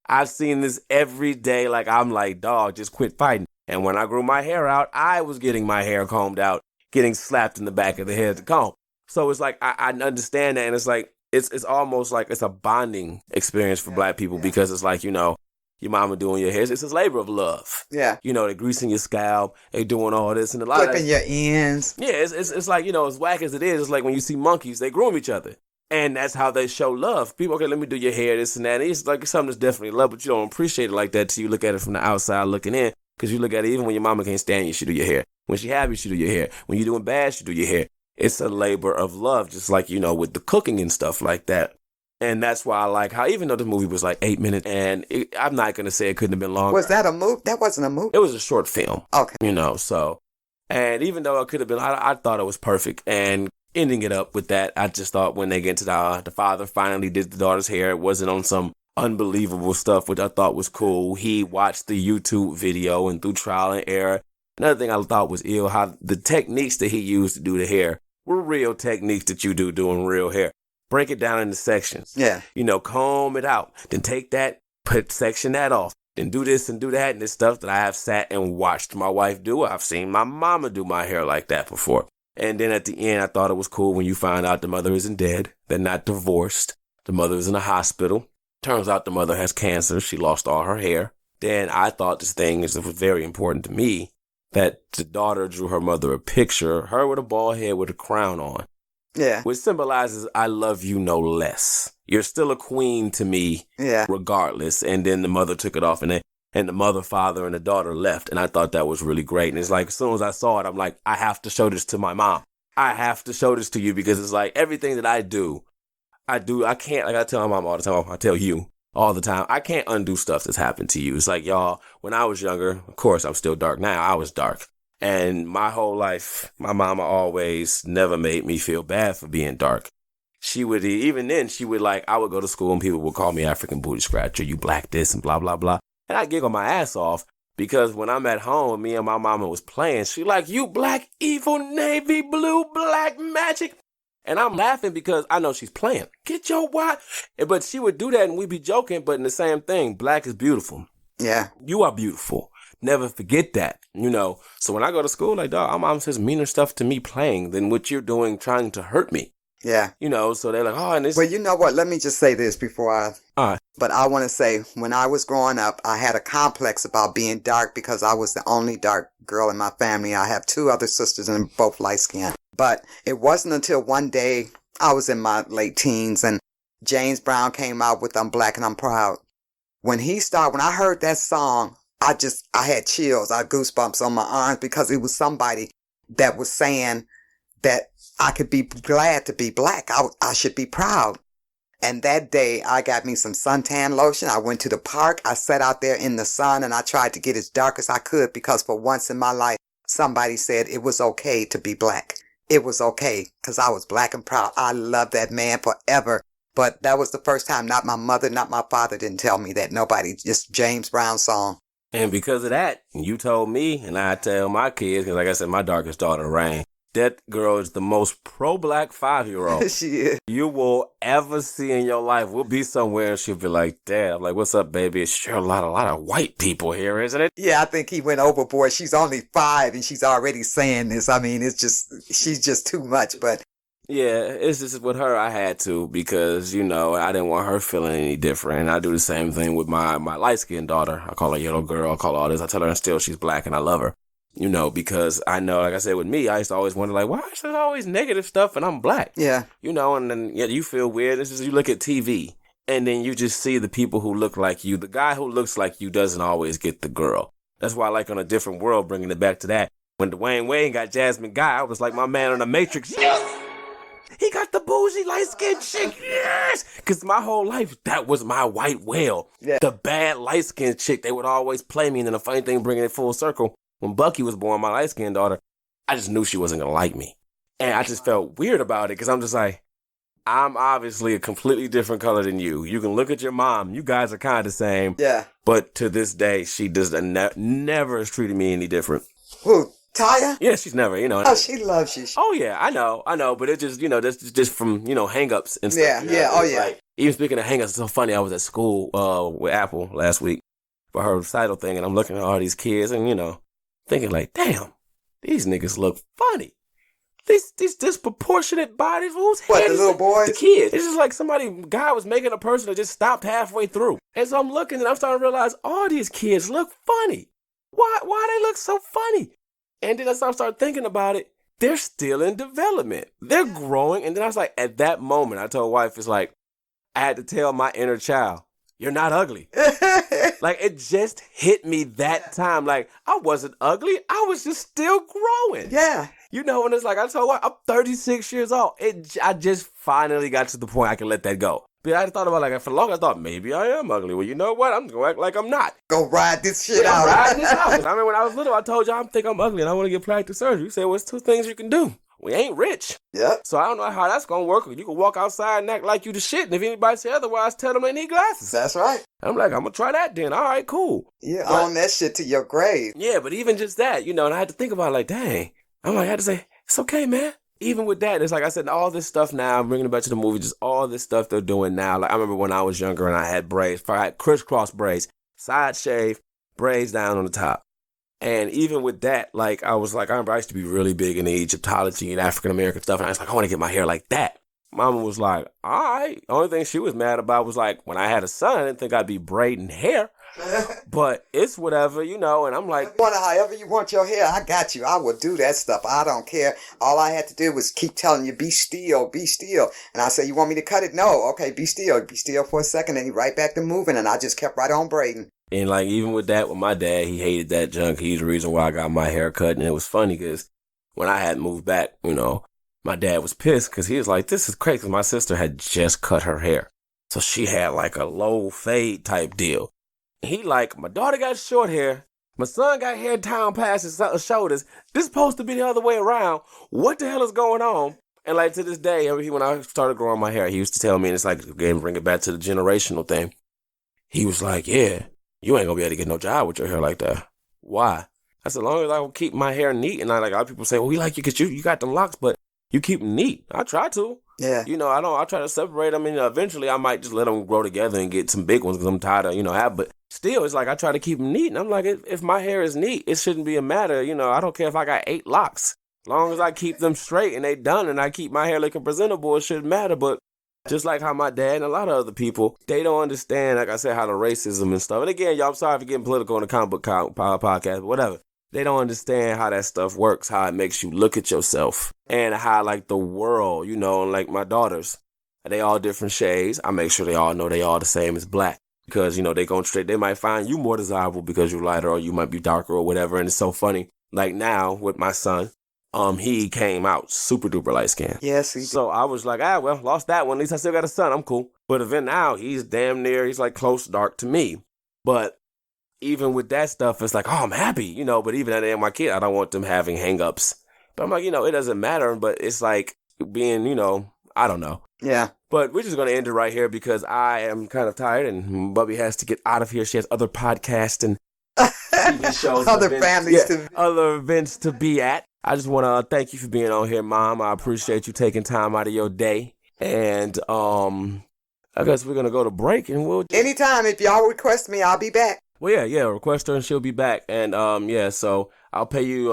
I've seen this every day. Like, I'm like, dog, just quit fighting. And when I grew my hair out, I was getting my hair combed out, getting slapped in the back of the head with a comb. So it's like, I understand that. And it's like, it's almost like it's a bonding experience for black people because it's like, you know, your mama doing your hair. It's a labor of love. Yeah. You know, they're greasing your scalp. They doing all this and a lot Clipping your ends. Yeah, it's like, you know, as whack as it is, it's like when you see monkeys, they groom each other. And that's how they show love. People, okay, let me do your hair, this and that. And it's like something that's definitely love, but you don't appreciate it like that till you look at it from the outside looking in. Because you look at it, even when your mama can't stand you, she do your hair. When she happy, she do your hair. When you're doing bad, she do your hair. It's a labor of love, just like, you know, with the cooking and stuff like that. And that's why I like how, even though the movie was like 8 minutes, and I'm not going to say it couldn't have been longer. Was that a movie? That wasn't a movie? It was a short film. Okay. You know, so, and even though it could have been, I thought it was perfect. And ending it up with that, I just thought when they get to the father finally did the daughter's hair, it wasn't on some unbelievable stuff, which I thought was cool. He watched the YouTube video and through trial and error. Another thing I thought was ill, how the techniques that he used to do the hair were real techniques that you do doing real hair. Break it down into sections. Yeah. You know, comb it out. Then take that, section that off. Then do this and do that. And this stuff that I have sat and watched my wife do. I've seen my mama do my hair like that before. And then at the end, I thought it was cool when you find out the mother isn't dead. They're not divorced. The mother is in a hospital. Turns out the mother has cancer. She lost all her hair. Then I thought this thing was very important to me, that the daughter drew her mother a picture, her with a bald head with a crown on. Yeah. Which symbolizes I love you no less. You're still a queen to me, regardless. And then the mother took it off, and the mother, father, and the daughter left. And I thought that was really great. And it's like, as soon as I saw it, I'm like, I have to show this to my mom. I have to show this to you because it's like everything that I can't, like I tell my mom all the time, I tell you all the time, I can't undo stuff that's happened to you. It's like, y'all, when I was younger, of course, I'm still dark now. I was dark. And my whole life, my mama always never made me feel bad for being dark. She would, even then, I would go to school and people would call me African booty scratcher, you black this and blah, blah, blah. And I giggle my ass off because when I'm at home, me and my mama was playing, she like, you black, evil, navy, blue, black magic. And I'm laughing because I know she's playing. Get your what? But she would do that and we'd be joking, but in the same thing, black is beautiful. Yeah. You are beautiful. Never forget that, you know. So when I go to school, like, dog, my mom says meaner stuff to me playing than what you're doing trying to hurt me. Yeah. You know, so they're like, oh, and this. Well, you know what? Let me just say this before But I want to say, when I was growing up, I had a complex about being dark because I was the only dark girl in my family. I have 2 other sisters and both light skinned. But it wasn't until one day, I was in my late teens, and James Brown came out with I'm Black and I'm Proud. When I heard that song, I had chills. I had goosebumps on my arms because it was somebody that was saying that I could be glad to be black. I should be proud. And that day, I got me some suntan lotion. I went to the park. I sat out there in the sun, and I tried to get as dark as I could because for once in my life, somebody said it was okay to be black. It was okay because I was black and proud. I love that man forever. But that was the first time not my mother, not my father didn't tell me that. Nobody, just James Brown song. And because of that, you told me, and I tell my kids, because like I said, my darkest daughter, Rain, that girl is the most pro-black 5-year-old She is. you will ever see in your life. We'll be somewhere and she'll be like, Dad, I'm like, what's up, baby? It's sure a lot of white people here, isn't it? Yeah, I think he went overboard. She's only 5 and she's already saying this. I mean, she's just too much, but. Yeah, it's just with her, I had to because, you know, I didn't want her feeling any different. And I do the same thing with my light-skinned daughter. I call her yellow girl. I call her all this. I tell her still she's black and I love her. You know, because I know, like I said, with me, I used to always wonder, like, why is there always negative stuff and I'm black? Yeah. You know, and then you feel weird. This is, you look at TV and then you just see the people who look like you. The guy who looks like you doesn't always get the girl. That's why I like On a Different World, bringing it back to that. When Dwayne Wayne got Jasmine Guy, I was like my man on The Matrix. Yes! He got the bougie light-skinned chick. Yes! Because my whole life, that was my white whale. Yeah. The bad light-skinned chick, they would always play me. And then the funny thing, bringing it full circle, when Bucky was born, my light-skinned daughter, I just knew she wasn't going to like me. And I just felt weird about it because I'm just like, I'm obviously a completely different color than you. You can look at your mom. You guys are kind of the same. Yeah. But to this day, she does never has treated me any different. Who? Taya? Yeah, she's never, you know. Oh, she loves you. Oh, yeah, I know. But it just, you know, that's just from, you know, hang-ups and stuff. Yeah, you know? yeah, oh, yeah. Like, even speaking of hang-ups, it's so funny. I was at school with Apple last week for her recital thing, and I'm looking at all these kids and, you know, thinking like, damn, these niggas look funny. These disproportionate bodies. Who's what, the little boys? The kids. It's just like guy was making a person that just stopped halfway through. And so I'm looking and I'm starting to realize all these kids look funny. Why they look so funny? And then as I started thinking about it, they're still in development. They're growing. And then I was like, at that moment, I told wife, it's like, I had to tell my inner child, you're not ugly. Like, it just hit me that time. Like, I wasn't ugly. I was just still growing. Yeah. You know, and it's like, I told her, I'm 36 years old. I just finally got to the point I can let that go. But I thought about for long, I thought, maybe I am ugly. Well, you know what? I'm going to act like I'm not. Go ride this shit out. Ride this out. I mean, when I was little, I told you I think I'm ugly and I want to get plastic surgery. You said, well, it's 2 things you can do. We ain't rich. Yep. So I don't know how that's going to work. You can walk outside and act like you the shit. And if anybody say otherwise, tell them they need glasses. That's right. I'm like, I'm going to try that then. All right, cool. Yeah, own that shit to your grave. Yeah, but even just that, you know, and I had to think about it like, dang. I had to say, it's okay, man. Even with that, it's like I said, all this stuff now, I'm bringing it back to the movie, just all this stuff they're doing now. Like, I remember when I was younger and I had braids, I had crisscross braids, side shave, braids down on the top. And even with that, like, I was like, I remember I used to be really big into Egyptology and African-American stuff. And I was like, I want to get my hair like that. Mama was like, all right. The only thing she was mad about was like, when I had a son, I didn't think I'd be braiding hair. But it's whatever, you know, and I'm like, however you want your hair, I got you. I will do that stuff. I don't care. All I had to do was keep telling you, be still, be still. And I said, you want me to cut it? No. Okay, be still for a second. And he right back to moving. And I just kept right on braiding. And like, even with that, with my dad, he hated that junk. He's the reason why I got my hair cut. And it was funny because when I had moved back, you know, my dad was pissed because he was like, this is crazy. Because my sister had just cut her hair. So she had like a low fade type deal. He like, my daughter got short hair. My son got hair down past his shoulders. This is supposed to be the other way around. What the hell is going on? And like to this day, when I started growing my hair, he used to tell me, and it's like, again, bring it back to the generational thing. He was like, yeah, you ain't gonna be able to get no job with your hair like that. Why? I said, as long as I will keep my hair neat, and I like, a lot of people say, well, we like you because you got them locks, but you keep them neat. I try to. Yeah. You know, I try to separate them, and eventually I might just let them grow together and get some big ones because I'm tired of, but still, it's like I try to keep them neat. And I'm like, if my hair is neat, it shouldn't be a matter. I don't care if I got 8 locks. As long as I keep them straight and they done and I keep my hair looking presentable, it shouldn't matter. But just like how my dad and a lot of other people, they don't understand, like I said, how the racism and stuff. And again, y'all, I'm sorry for getting political on the comic book podcast, but whatever. They don't understand how that stuff works, how it makes you look at yourself, and how, like, the world, like my daughters, they all different shades. I make sure they all know they all the same as black because, they might find you more desirable because you're lighter or you might be darker or whatever. And it's so funny. Like now with my son, he came out super duper light skinned. Yes, he did. So I was like, lost that one. At least I still got a son. I'm cool. But even now, he's damn near, he's like close dark to me. But even with that stuff, it's like, oh, I'm happy, but even at the end of my kid, I don't want them having hang-ups. But I'm like, it doesn't matter, but it's like being, I don't know. Yeah. But we're just going to end it right here because I am kind of tired and Bubby has to get out of here. She has other podcasts and TV shows. Other families other events to be at. I just want to thank you for being on here, Mom. I appreciate you taking time out of your day. And I guess we're going to go to break and we'll... Anytime, if y'all request me, I'll be back. Well, yeah, request her and she'll be back. And, so I'll pay you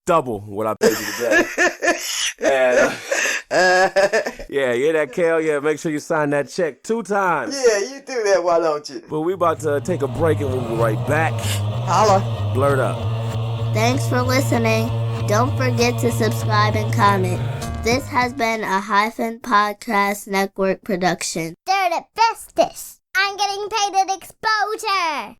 double what I paid you today. And, yeah, that, Kel? Yeah, make sure you sign that check 2 times. Yeah, you do that, why don't you? But we about to take a break and we'll be right back. Holla. Blurt up. Thanks for listening. Don't forget to subscribe and comment. This has been a Hyphen Podcast Network production. They're the bestest. I'm getting paid at exposure.